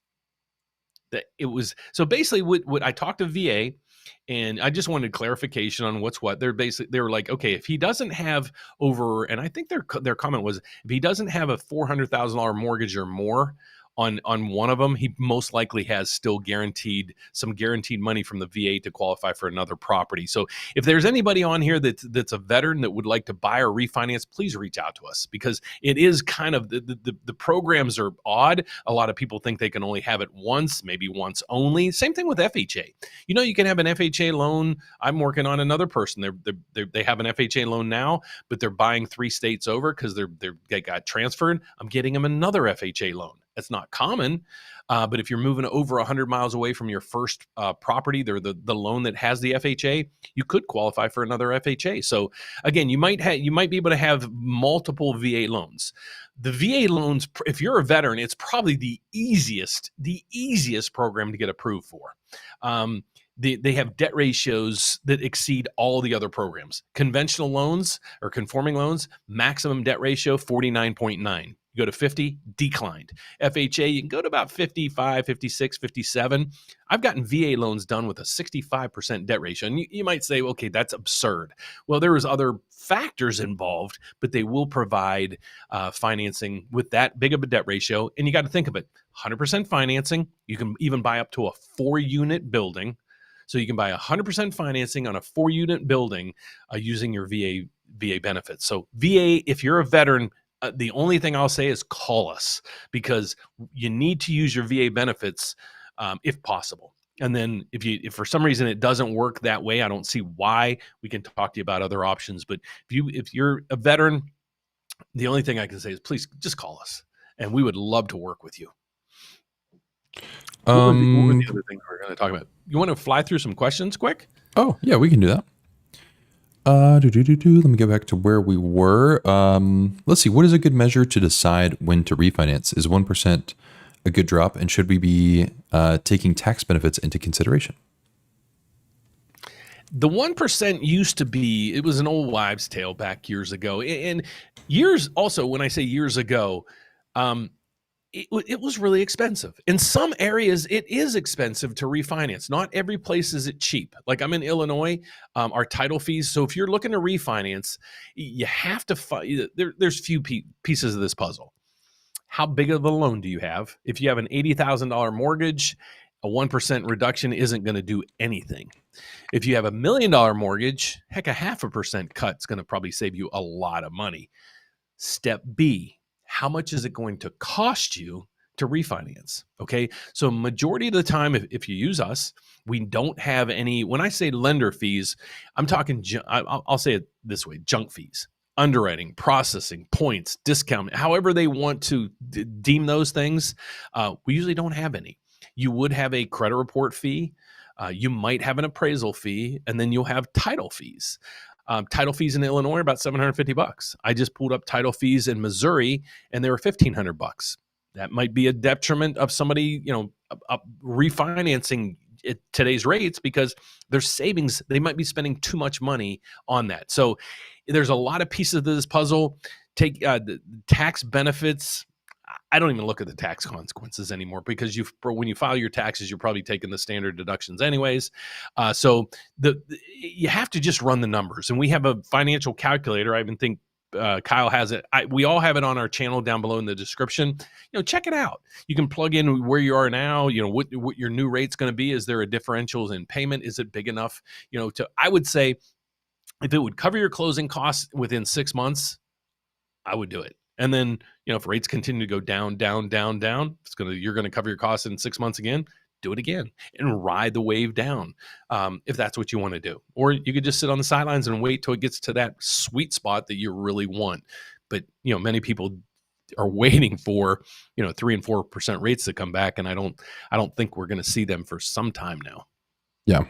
So basically what I talked to VA, and I just wanted clarification on what's what. They were like, okay, if he doesn't have over, and I think their comment was, if he doesn't have a $400,000 mortgage or more on one of them, he most likely has still some guaranteed money from the VA to qualify for another property. So if there's anybody on here that's a veteran that would like to buy or refinance, please reach out to us, because it is kind of the programs are odd. A lot of people think they can only have it once, maybe once only. Same thing with FHA. You can have an FHA loan. I'm working on another person. They have an FHA loan now, but they're buying 3 states over because they got transferred. I'm getting them another FHA loan. It's not common. But if you're moving over 100 miles away from your first property, the loan that has the FHA, you could qualify for another FHA. So again, you might be able to have multiple VA loans. The VA loans, if you're a veteran, it's probably the easiest program to get approved for. They have debt ratios that exceed all the other programs. Conventional loans or conforming loans, maximum debt ratio 49.9. You go to 50, declined. FHA, you can go to about 55, 56, 57. I've gotten VA loans done with a 65% debt ratio. And you might say, okay, that's absurd. Well, there was other factors involved, but they will provide financing with that big of a debt ratio. And you got to think of it, 100% financing. You can even buy up to a 4-unit building. So you can buy 100% financing on a 4-unit building using your VA benefits. So VA, if you're a veteran, the only thing I'll say is call us, because you need to use your VA benefits if possible. And then if for some reason it doesn't work that way, I don't see why. We can talk to you about other options. But if you're a veteran, the only thing I can say is please just call us, and we would love to work with you. What were the other things we were going to talk about? You want to fly through some questions quick? Oh, yeah, we can do that. Let me get back to where we were. Let's see. What is a good measure to decide when to refinance? Is 1% a good drop? And should we be taking tax benefits into consideration? The 1% used to be, it was an old wives' tale back years ago. And years also, when I say years ago, it was really expensive. In some areas, it is expensive to refinance. Not every place is it cheap. Like I'm in Illinois, our title fees. So if you're looking to refinance, you have to find, there's few pieces of this puzzle. How big of a loan do you have? If you have an $80,000 mortgage, a 1% reduction isn't going to do anything. If you have $1 million mortgage, heck, a 0.5% cut is going to probably save you a lot of money. Step B, how much is it going to cost you to refinance? Okay. So majority of the time, if you use us, we don't have any, when I say lender fees, I'm talking, I'll say it this way, junk fees, underwriting, processing, points, discount, however they want to deem those things. We usually don't have any. You would have a credit report fee. You might have an appraisal fee, and then you'll have title fees. Title fees in Illinois are about $750. I just pulled up title fees in Missouri, and they were $1,500. That might be a detriment of somebody, refinancing at today's rates because their savings, they might be spending too much money on that. So there's a lot of pieces of this puzzle. Take the tax benefits. I don't even look at the tax consequences anymore because when you file your taxes, you're probably taking the standard deductions anyways. So you have to just run the numbers. And we have a financial calculator. I even think Kyle has it. We all have it on our channel down below in the description. Check it out. You can plug in where you are now. What your new rate's going to be. Is there a differential in payment? Is it big enough? I would say if it would cover your closing costs within 6 months, I would do it. And then, if rates continue to go down, you're going to cover your costs in 6 months again, do it again and ride the wave down. If that's what you want to do, or you could just sit on the sidelines and wait till it gets to that sweet spot that you really want. But, many people are waiting for, 3 and 4% rates to come back. And I don't think we're going to see them for some time now. Yeah.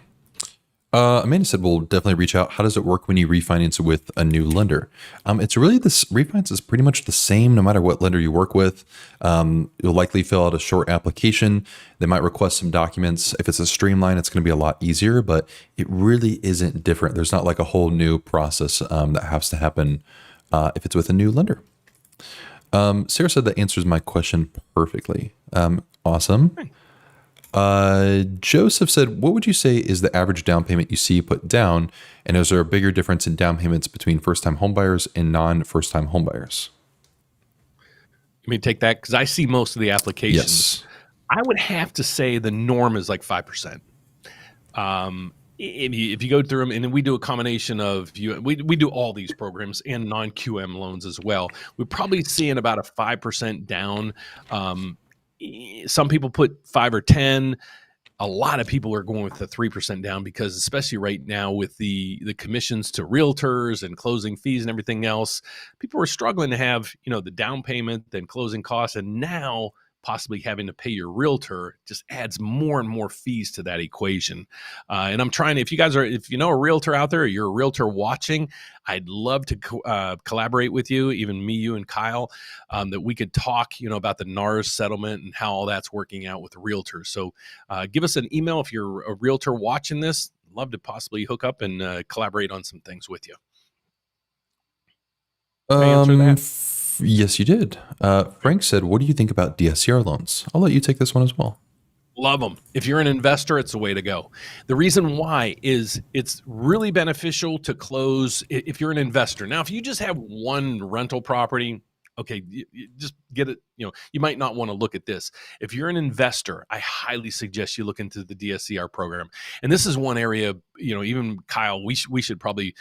Amanda said, we'll definitely reach out. How does it work when you refinance with a new lender? It's really, this refinance is pretty much the same no matter what lender you work with. You'll likely fill out a short application. They might request some documents. If it's a streamline, it's going to be a lot easier, but it really isn't different. There's not like a whole new process that has to happen if it's with a new lender. Sarah said that answers my question perfectly. Awesome. Joseph said, what would you say is the average down payment you see put down? And is there a bigger difference in down payments between first-time homebuyers and non-first-time homebuyers? Let me take that because I see most of the applications. Yes. I would have to say the norm is like 5%. If you go through them, and we do a combination of we do all these programs and non-QM loans as well. We're probably seeing about a 5% down. Some people put 5 or 10. A lot of people are going with the 3% down because, especially right now with the commissions to realtors and closing fees and everything else, people are struggling to have the down payment, then closing costs, and now possibly having to pay your realtor just adds more and more fees to that equation. And I'm trying to, if you know a realtor out there, or you're a realtor watching, I'd love to collaborate with you, even me, you, and Kyle, that we could talk, about the NARS settlement and how all that's working out with the realtors. So give us an email if you're a realtor watching this. Love to possibly hook up and collaborate on some things with you. Can I answer that? Yes, you did. Frank said, what do you think about DSCR loans? I'll let you take this one as well. Love them. If you're an investor, it's the way to go. The reason why is it's really beneficial to close if you're an investor. Now, if you just have one rental property, okay, you just get it. You might not want to look at this. If you're an investor, I highly suggest you look into the DSCR program. And this is one area, even Kyle, we should probably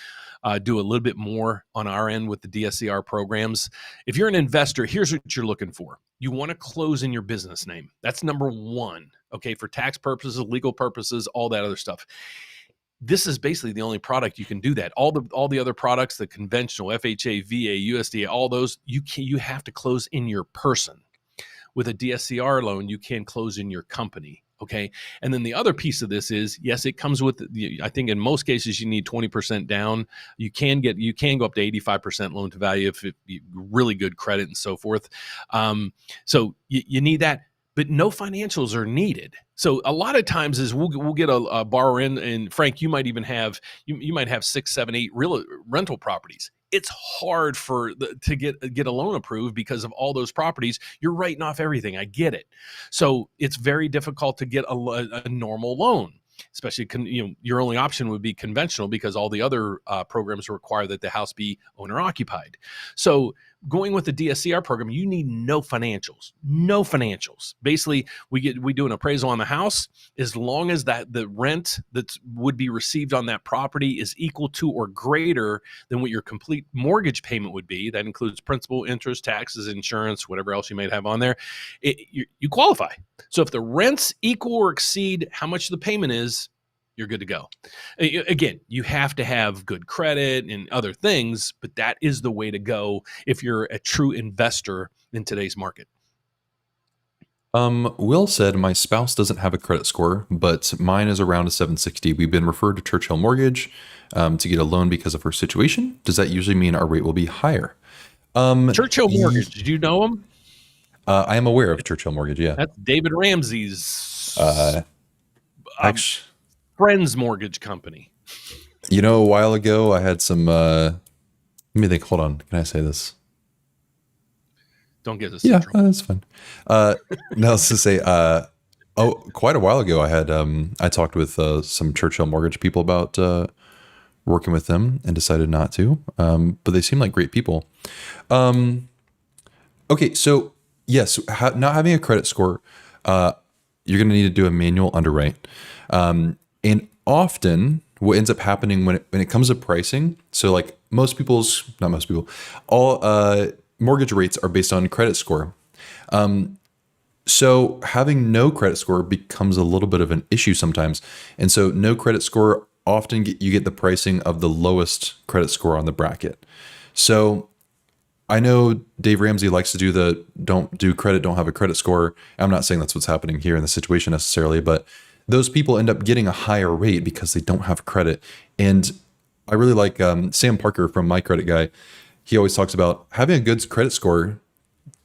do a little bit more on our end with the DSCR programs. If you're an investor, here's what you're looking for. You want to close in your business name. That's number one. Okay, for tax purposes, legal purposes, all that other stuff. This is basically the only product you can do that. All the other products, the conventional FHA, VA, USDA, all those, you have to close in your person. With a DSCR loan, you can close in your company. Okay. And then the other piece of this is, yes, it comes with, I think in most cases you need 20% down. You can go up to 85% loan to value if you really good credit and so forth. So you need that. But no financials are needed. So a lot of times is we'll get a borrower in, and Frank, you might even have you might have 6, 7, 8 real rental properties. It's hard to get a loan approved because of all those properties. You're writing off everything. I get it. So it's very difficult to get a normal loan. Especially, your only option would be conventional because all the other programs require that the house be owner occupied. So going with the DSCR program, you need no financials. Basically, we do an appraisal on the house as long as the rent that would be received on that property is equal to or greater than what your complete mortgage payment would be. That includes principal, interest, taxes, insurance, whatever else you might have on there. You qualify. So if the rents equal or exceed how much the payment is, you're good to go. Again, you have to have good credit and other things, but that is the way to go if you're a true investor in today's market. Will said, my spouse doesn't have a credit score, but mine is around a 760. We've been referred to Churchill Mortgage to get a loan because of her situation. Does that usually mean our rate will be higher? Churchill Mortgage, did you know them? I am aware of Churchill Mortgage, yeah. That's David Ramsey's friend's mortgage company. A while ago, I had some, let me think, hold on. Can I say this? Don't get us. Yeah, that's fine. No, let's just say, quite a while ago, I talked with some Churchill Mortgage people about working with them and decided not to, but they seem like great people. Okay, so yes, not having a credit score, you're going to need to do a manual underwrite. And often what ends up happening when it comes to pricing, so like all mortgage rates are based on credit score. So having no credit score becomes a little bit of an issue sometimes. And so no credit score, often you get the pricing of the lowest credit score on the bracket. So I know Dave Ramsey likes to do don't do credit, don't have a credit score. I'm not saying that's what's happening here in the situation necessarily, but those people end up getting a higher rate because they don't have credit. And I really like Sam Parker from My Credit Guy. He always talks about having a good credit score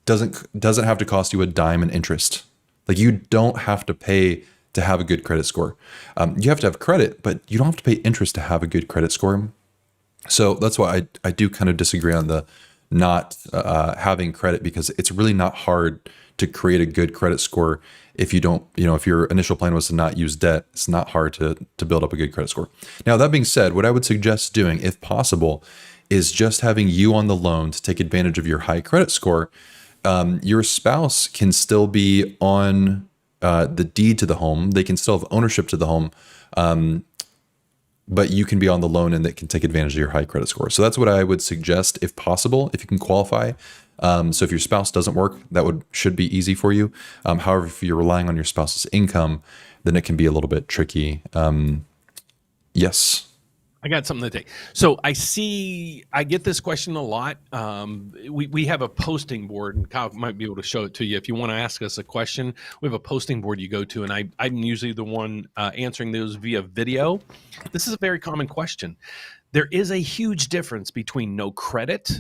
doesn't have to cost you a dime in interest. Like you don't have to pay to have a good credit score. You have to have credit, but you don't have to pay interest to have a good credit score. So that's why I do kind of disagree on the not having credit, because it's really not hard to create a good credit score. If you don't, if your initial plan was to not use debt, it's not hard to build up a good credit score. Now, that being said, what I would suggest doing, if possible, is just having you on the loan to take advantage of your high credit score. Your spouse can still be on the deed to the home. They can still have ownership to the home, but you can be on the loan and that can take advantage of your high credit score. So that's what I would suggest, if possible, if you can qualify. So if your spouse doesn't work, should be easy for you. However, if you're relying on your spouse's income, then it can be a little bit tricky. Yes. I got something to take. So I get this question a lot. We have a posting board, and Kyle might be able to show it to you. If you want to ask us a question, we have a posting board you go to, and I'm usually the one answering those via video. This is a very common question. There is a huge difference between no credit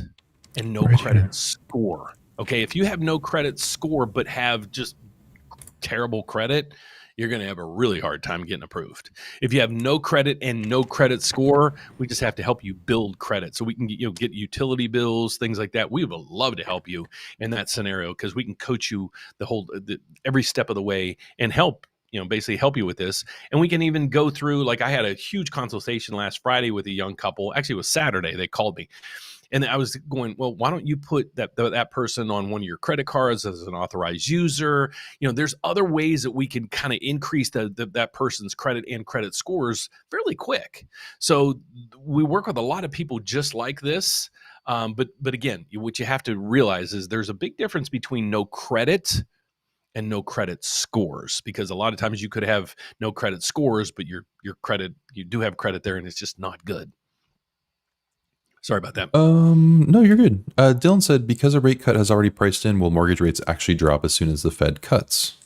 and no credit score. Okay, if you have no credit score but have just terrible credit, you're going to have a really hard time getting approved. If you have no credit and no credit score, we just have to help you build credit so we can get utility bills, things like that. We would love to help you in that scenario because we can coach you every step of the way and help basically help you with this. And we can even go through, like I had a huge consultation last Friday with a young couple. Actually, it was Saturday. They called me. And I was going, well, why don't you put that person on one of your credit cards as an authorized user? There's other ways that we can kind of increase that person's credit and credit scores fairly quick. So we work with a lot of people just like this. But again, what you have to realize is there's a big difference between no credit and no credit scores, because a lot of times you could have no credit scores, but your credit, you do have credit there and it's just not good. Sorry about that. No, you're good. Dylan said, because a rate cut has already priced in, will mortgage rates actually drop as soon as the Fed cuts?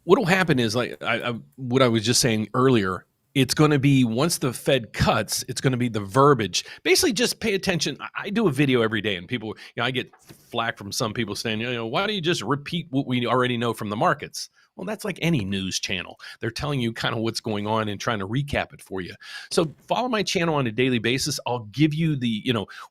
What will happen is, like what I was just saying earlier, it's going to be, once the Fed cuts, it's going to be the verbiage. Basically, just pay attention. I do a video every day, and people, I get flack from some people saying, why don't you just repeat what we already know from the markets? Well, that's like any news channel. They're telling you kind of what's going on and trying to recap it for you. So follow my channel on a daily basis. I'll give you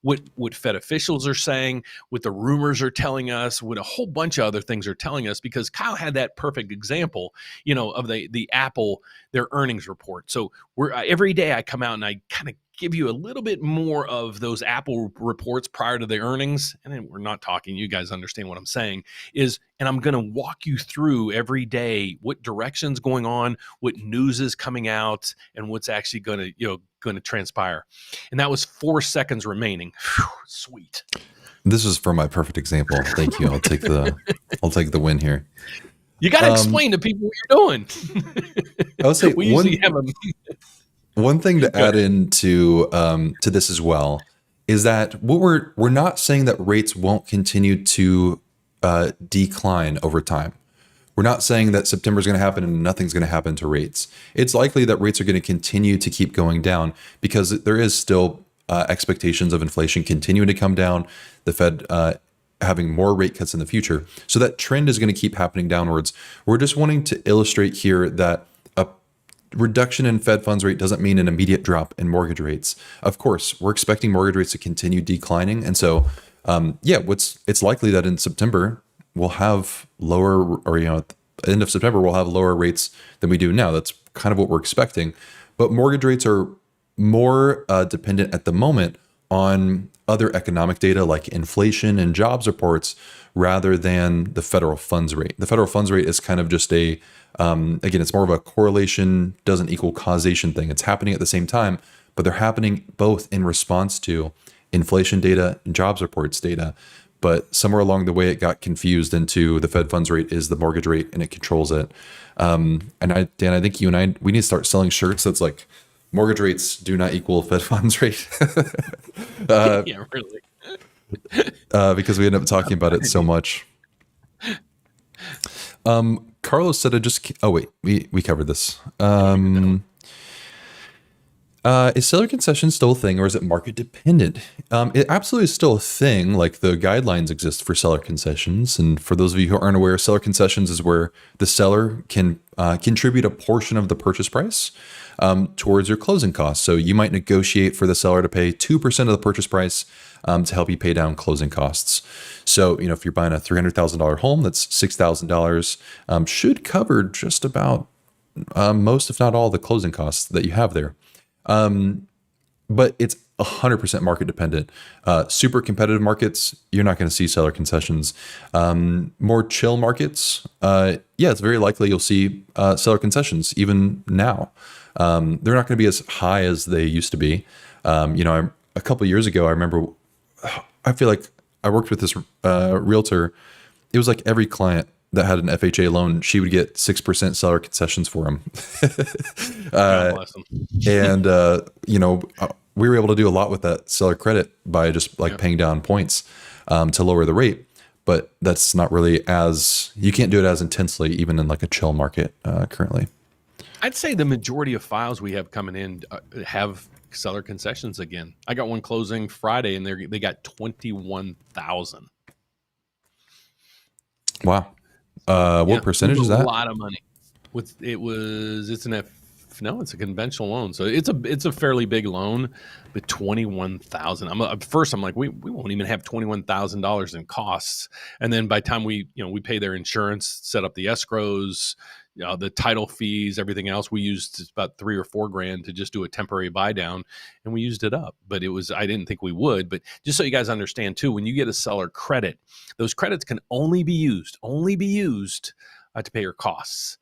what Fed officials are saying, what the rumors are telling us, what a whole bunch of other things are telling us, because Kyle had that perfect example, of the Apple, their earnings report. So every day I come out and I kind of give you a little bit more of those Apple reports prior to the earnings. And then we're not talking, you guys understand what I'm saying and I'm going to walk you through every day what direction's going on, what news is coming out, and what's actually going to transpire. And that was 4 seconds remaining. Whew, sweet. This is for my perfect example. Thank you. I'll take the win here. You got to explain to people what you're doing. I would say we usually have a one thing to add into to this as well is that what we're not saying that rates won't continue to decline over time. We're not saying that September is going to happen and nothing's going to happen to rates. It's likely that rates are going to continue to keep going down because there is still expectations of inflation continuing to come down, the Fed having more rate cuts in the future. So that trend is going to keep happening downwards. We're just wanting to illustrate here that reduction in Fed funds rate doesn't mean an immediate drop in mortgage rates. Of course, we're expecting mortgage rates to continue declining. And so, it's likely that in September, we'll have lower, or, at the end of September, we'll have lower rates than we do now. That's kind of what we're expecting. But mortgage rates are more dependent at the moment on other economic data like inflation and jobs reports rather than the federal funds rate. The federal funds rate is kind of just again, it's more of a correlation doesn't equal causation thing. It's happening at the same time, but they're happening both in response to inflation data and jobs reports data. But somewhere along the way, it got confused into the Fed funds rate is the mortgage rate and it controls it. Dan, I think you and I, we need to start selling shirts that's like mortgage rates do not equal Fed funds rate. yeah, really. Because we end up talking about it so much. Carlos said, we covered this. Is seller concession still a thing or is it market dependent? It absolutely is still a thing. Like the guidelines exist for seller concessions. And for those of you who aren't aware, seller concessions is where the seller can contribute a portion of the purchase price towards your closing costs. So you might negotiate for the seller to pay 2% of the purchase price to help you pay down closing costs. So, if you're buying a $300,000 home, that's $6,000, should cover just about most, if not all, the closing costs that you have there. But it's 100% market dependent. Super competitive markets, you're not going to see seller concessions. More chill markets, it's very likely you'll see seller concessions even now. They're not going to be as high as they used to be. A couple of years ago, I remember, I feel like I worked with this realtor. It was like every client that had an FHA loan, she would get 6% seller concessions for him. God bless them. And, we were able to do a lot with that seller credit by just like paying down points to lower the rate. But that's not really you can't do it as intensely, even in like a chill market currently. I'd say the majority of files we have coming in have seller concessions again. I got one closing Friday, and they got 21,000. Wow. What percentage is that? A lot of money. It's a conventional loan, so it's a fairly big loan, but 21,000. I'm like, we won't even have $21,000 in costs, and then by the time we pay their insurance, set up the escrows, the title fees, everything else, we used about $3 or $4 grand to just do a temporary buy down, and we used it up. But I didn't think we would. But just so you guys understand too, when you get a seller credit, those credits can only be used to pay your costs.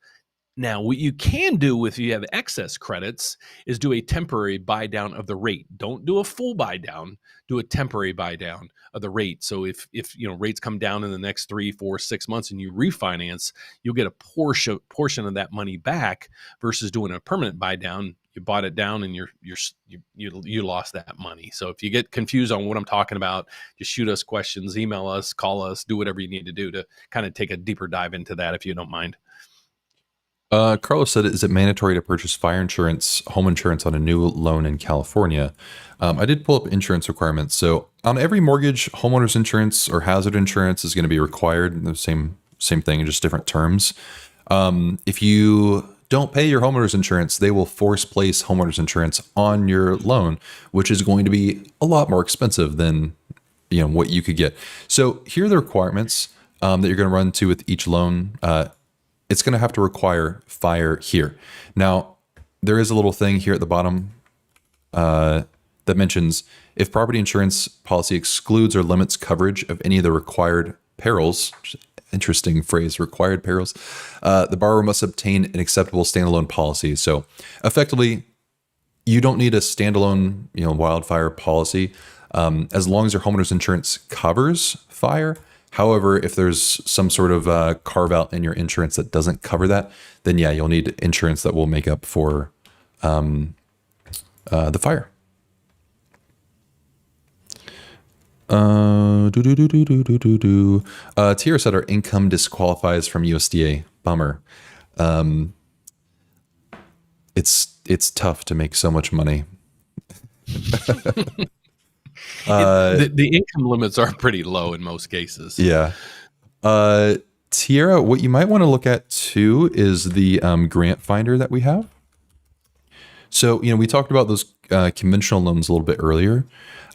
Now, what you can do if you have excess credits is do a temporary buy down of the rate. Don't do a full buy down. Do a temporary buy down of the rate. So if rates come down in the next 3, 4, 6 months and you refinance, you'll get a portion of that money back versus doing a permanent buy down. You bought it down and you lost that money. So if you get confused on what I'm talking about, just shoot us questions, email us, call us, do whatever you need to do to kind of take a deeper dive into that if you don't mind. Carlos said, is it mandatory to purchase home insurance on a new loan in California? I did pull up insurance requirements. So on every mortgage, homeowners insurance or hazard insurance is going to be required. The same thing, just different terms. If you don't pay your homeowners insurance, they will force place homeowners insurance on your loan, which is going to be a lot more expensive than what you could get. So here are the requirements that you're going to run to with each loan. It's going to have to require fire here. Now, there is a little thing here at the bottom that mentions if property insurance policy excludes or limits coverage of any of the required perils, interesting phrase, required perils, the borrower must obtain an acceptable standalone policy. So effectively, you don't need a standalone wildfire policy as long as your homeowner's insurance covers fire. However, if there's some sort of carve out in your insurance that doesn't cover that, then you'll need insurance that will make up for the fire. Tiara said our income disqualifies from USDA. Bummer. It's tough to make so much money. The income limits are pretty low in most cases. Yeah. Tiara, what you might want to look at too is the grant finder that we have. So, we talked about those conventional loans a little bit earlier.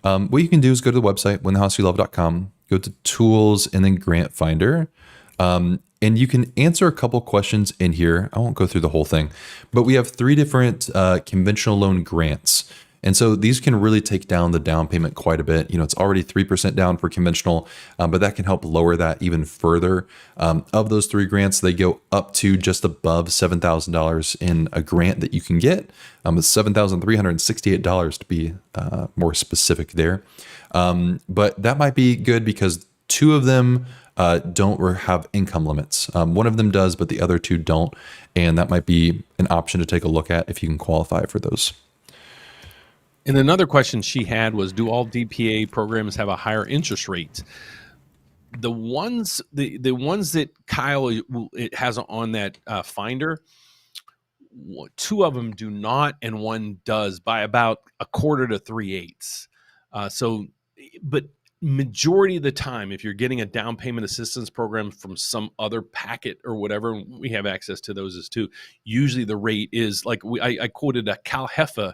What you can do is go to the website, whenthehouseyoulove.com, go to tools and then grant finder. And you can answer a couple questions in here. I won't go through the whole thing, but we have 3 different conventional loan grants. And so these can really take down the down payment quite a bit. It's already 3% down for conventional, but that can help lower that even further. Of those 3 grants, they go up to just above $7,000 in a grant that you can get. It's $7,368 to be more specific there. But that might be good because 2 of them don't have income limits. One of them does, but the other 2 don't. And that might be an option to take a look at if you can qualify for those. And another question she had was, do all DPA programs have a higher interest rate? The ones that Kyle it has on that finder, 2 of them do not, and 1 does by about 1/4 to 3/8. But majority of the time, if you're getting a down payment assistance program from some other packet or whatever, we have access to those as too. Usually the rate is like I quoted a Cal Hefa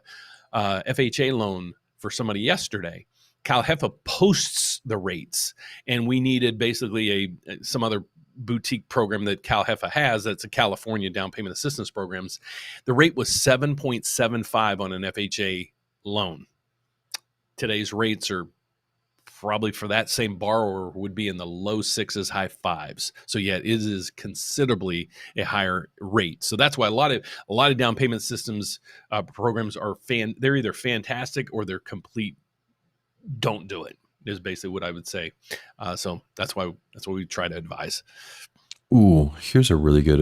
FHA loan for somebody yesterday. Cal Hefa posts the rates, and we needed basically some other boutique program that Cal Hefa has. That's a California down payment assistance programs. The rate was 7.75 on an FHA loan. Today's rates are probably for that same borrower would be in the low 6s, high 5s. So it is considerably a higher rate. So that's why a lot of down payment systems programs are they're either fantastic or they're complete. Don't do it is basically what I would say. So that's why we try to advise. Ooh, here's a really good.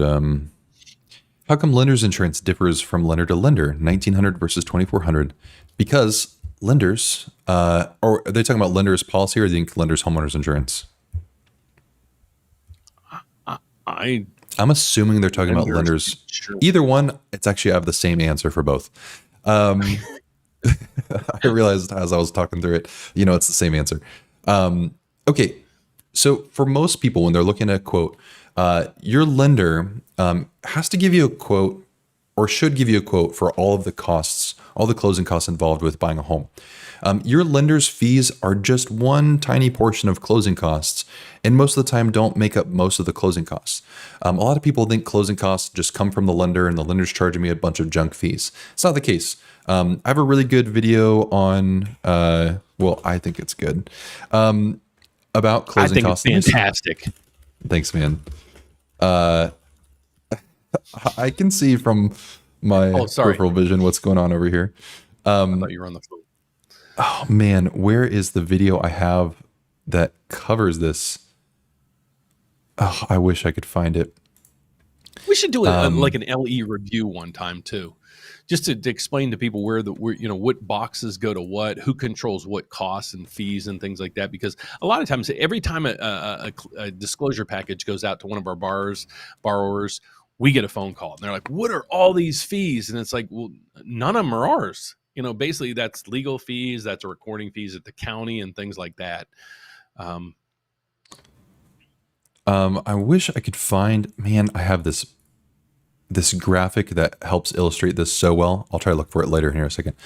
How come lender's insurance differs from lender to lender, 1900 versus 2400? Because lenders, or are they talking about lender's policy or the lender's homeowner's insurance? I I'm assuming they're talking about Lenders, lenders. sure. Either one, it's actually I have the same answer for both. Um, I realized as I was talking through it, it's the same answer. Okay, so for most people, when they're looking at a quote, your lender has to give you a quote or should give you a quote for all of the costs, all the closing costs involved with buying a home. Your lender's fees are just one tiny portion of closing costs, and most of the time don't make up most of the closing costs. A lot of people think closing costs just come from the lender and the lender's charging me a bunch of junk fees. It's not the case. I have a really good video on, well, I think it's good, about I closing think costs. it's fantastic. Thanks, man. I can see from my Oh, sorry. peripheral vision what's going on over here. I thought you were on the phone. Oh man, where is the video I have that covers this? Oh, I wish I could find it. We should do like an LE review one time too, just to explain to people where what boxes go to what, who controls what costs and fees and things like that. Because a lot of times, every time a disclosure package goes out to one of our borrowers, we get a phone call and they're like, "What are all these fees?" And it's like, well, none of them are ours. Basically that's legal fees, that's recording fees at the county and things like that. I wish I could find. Man, I have this graphic that helps illustrate this so well. I'll try to look for it later here in a second.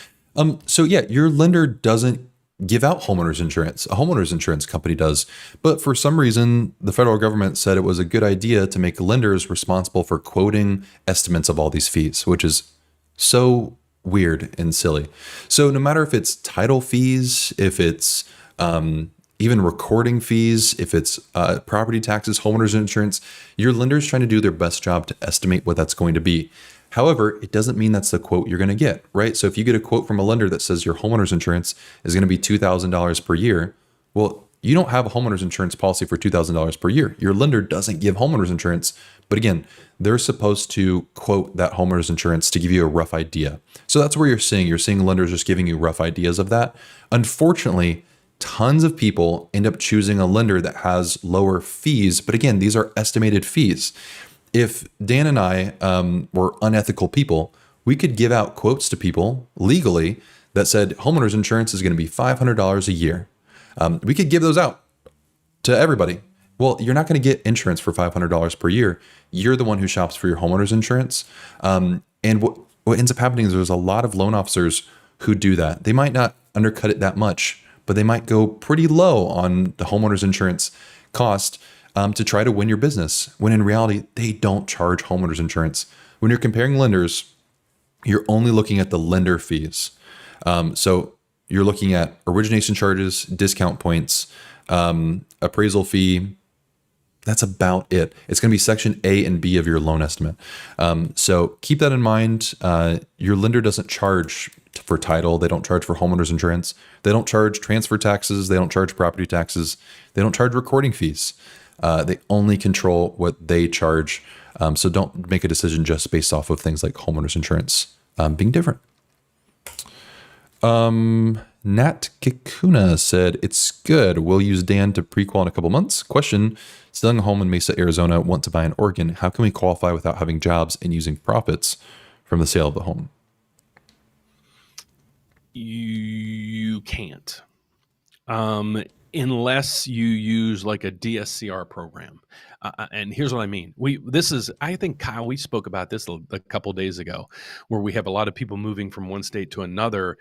So yeah, your lender doesn't give out homeowners insurance. A homeowners insurance company does, but for some reason, the federal government said it was a good idea to make lenders responsible for quoting estimates of all these fees, which is so weird and silly. So no matter if it's title fees, if it's even recording fees, if it's property taxes, homeowners insurance, your lender's trying to do their best job to estimate what that's going to be. However, it doesn't mean that's the quote you're going to get, right? So if you get a quote from a lender that says your homeowner's insurance is going to be $2,000 per year, well, you don't have a homeowner's insurance policy for $2,000 per year. Your lender doesn't give homeowner's insurance, but again, they're supposed to quote that homeowner's insurance to give you a rough idea. So that's where you're seeing lenders just giving you rough ideas of that. Unfortunately, tons of people end up choosing a lender that has lower fees, but again, these are estimated fees. If Dan and I were unethical people, we could give out quotes to people legally that said homeowners insurance is going to be $500 a year. We could give those out to everybody. Well, you're not going to get insurance for $500 per year. You're the one who shops for your homeowner's insurance. And what ends up happening is there's a lot of loan officers who do that. They might not undercut it that much, but they might go pretty low on the homeowner's insurance cost to try to win your business, when in reality, they don't charge homeowners insurance. When you're comparing lenders, you're only looking at the lender fees. So you're looking at origination charges, discount points, appraisal fee. That's about it. It's going to be section A and B of your loan estimate. So keep that in mind. Your lender doesn't charge for title. They don't charge for homeowners insurance. They don't charge transfer taxes. They don't charge property taxes. They don't charge recording fees. They only control what they charge. So don't make a decision just based off of things like homeowners insurance being different. Nat Kikuna said, it's good. We'll use Dan to pre-qual in a couple months. Question, selling a home in Mesa, Arizona, want to buy in Oregon. How can we qualify without having jobs and using profits from the sale of the home? You can't. Unless you use like a DSCR program. And here's what I mean. I think, Kyle, we spoke about this a couple of days ago, where we have a lot of people moving from one state to another,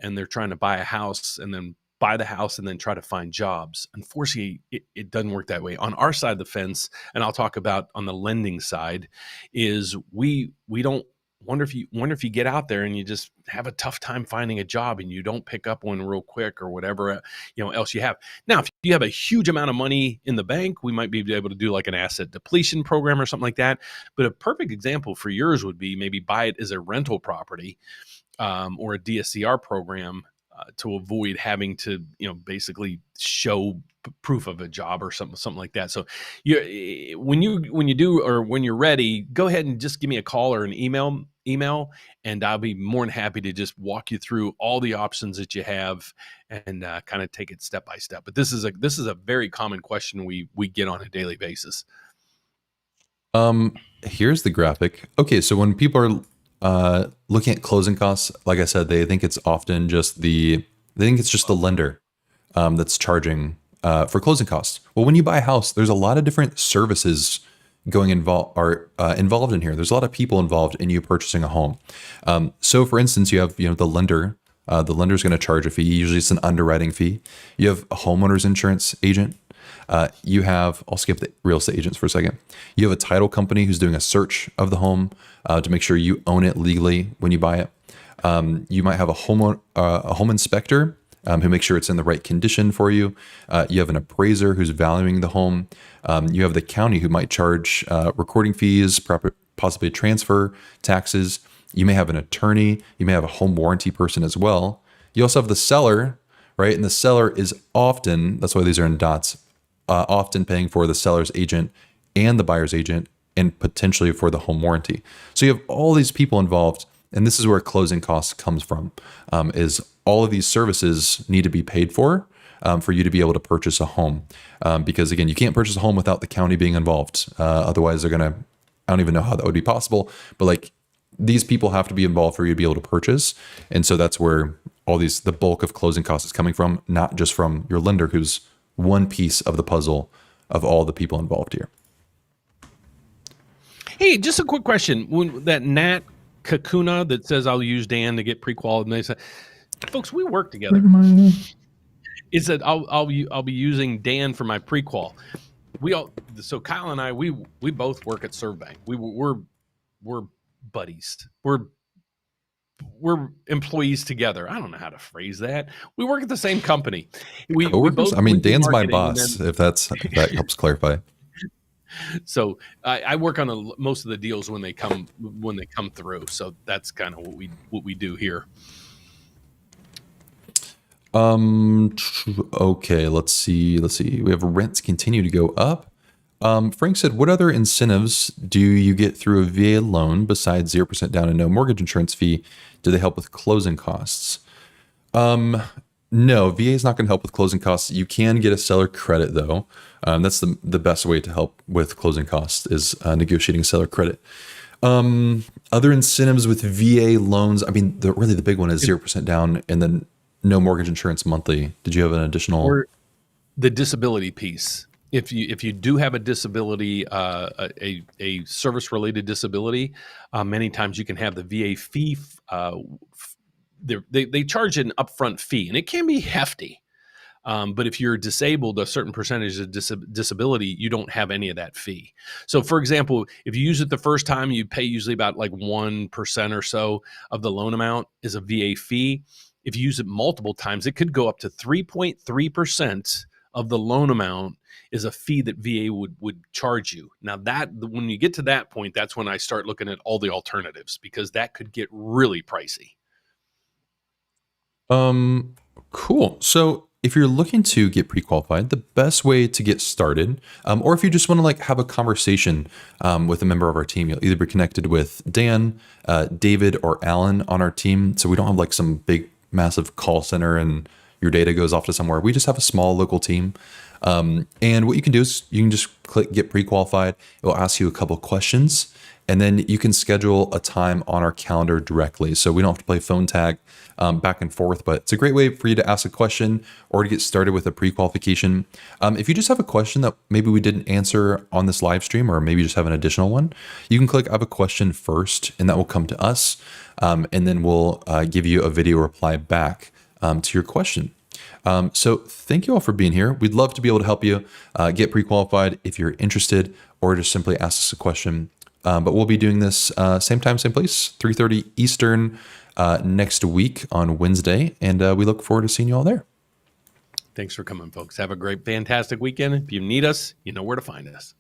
and they're trying to buy a house and then buy the house and then try to find jobs. Unfortunately, it doesn't work that way. On our side of the fence, and I'll talk about on the lending side, is we don't wonder if you get out there and you just have a tough time finding a job and you don't pick up one real quick or whatever else you have. Now, if you have a huge amount of money in the bank, we might be able to do like an asset depletion program or something like that. But a perfect example for yours would be maybe buy it as a rental property, or a DSCR program, to avoid having to, basically show proof of a job or something like that. So when you do, or when you're ready, go ahead and just give me a call or an email, and I'll be more than happy to just walk you through all the options that you have and kind of take it step by step. But this is a very common question we get on a daily basis. Here's the graphic. Okay, so when people are looking at closing costs, like I said, they think it's often just the lender that's charging for closing costs. Well, when you buy a house, there's a lot of different services involved in here. There's a lot of people involved in you purchasing a home. So, for instance, you have the lender. The lender's going to charge a fee. Usually, it's an underwriting fee. You have a homeowner's insurance agent. I'll skip the real estate agents for a second. You have a title company who's doing a search of the home to make sure you own it legally when you buy it. You might have a home inspector who makes sure it's in the right condition for you. You have an appraiser who's valuing the home. You have the county who might charge recording fees, possibly transfer taxes. You may have an attorney. You may have a home warranty person as well. You also have the seller, right? And the seller is often, that's why these are in dots, often paying for the seller's agent and the buyer's agent, and potentially for the home warranty. So you have all these people involved, and this is where closing costs comes from, is all of these services need to be paid for you to be able to purchase a home. Because again, you can't purchase a home without the county being involved. Otherwise I don't even know how that would be possible, but like these people have to be involved for you to be able to purchase. And so that's where the bulk of closing costs is coming from, not just from your lender, who's one piece of the puzzle of all the people involved here. Hey, just a quick question. When that Nat Kakuna that says I'll use Dan to get pre-qualified, and they say, folks, we work together. Is that I'll be using Dan for my pre-qual. So Kyle and I, we both work at ServBank. We're buddies. We're employees together. I don't know how to phrase that. We work at the same company. We both. I mean, Dan's my boss. If that helps clarify. So I work on most of the deals when they come through. So that's kind of what we do here. Okay, let's see. We have rents continue to go up. Frank said, what other incentives do you get through a VA loan besides 0% down and no mortgage insurance fee? Do they help with closing costs? No, VA is not going to help with closing costs. You can get a seller credit though. That's the best way to help with closing costs is negotiating a seller credit. Other incentives with VA loans. I mean, the big one is 0% down and then no mortgage insurance monthly. Did you have an additional? Or the disability piece. If you do have a disability, a service-related disability, many times you can have the VA fee. They charge an upfront fee, and it can be hefty. But if you're disabled, a certain percentage of disability, you don't have any of that fee. So, for example, if you use it the first time, you pay usually about like 1% or so of the loan amount is a VA fee. If you use it multiple times, it could go up to 3.3% of the loan amount is a fee that VA would charge you. Now when you get to that point, that's when I start looking at all the alternatives, because that could get really pricey. Cool. So if you're looking to get pre-qualified, the best way to get started, or if you just want to like have a conversation with a member of our team, you'll either be connected with Dan, David, or Alan on our team. So we don't have like some big, massive call center and your data goes off to somewhere. We just have a small local team. And what you can do is you can just click get pre-qualified. It will ask you a couple questions, and then you can schedule a time on our calendar directly. So we don't have to play phone tag back and forth, but it's a great way for you to ask a question or to get started with a pre-qualification. If you just have a question that maybe we didn't answer on this live stream, or maybe you just have an additional one, you can click I have a question first, and that will come to us. And then we'll give you a video reply back to your question. So thank you all for being here. We'd love to be able to help you get pre-qualified if you're interested, or just simply ask us a question. But we'll be doing this same time, same place, 3:30 Eastern next week on Wednesday. And we look forward to seeing you all there. Thanks for coming, folks. Have a great, fantastic weekend. If you need us, you know where to find us.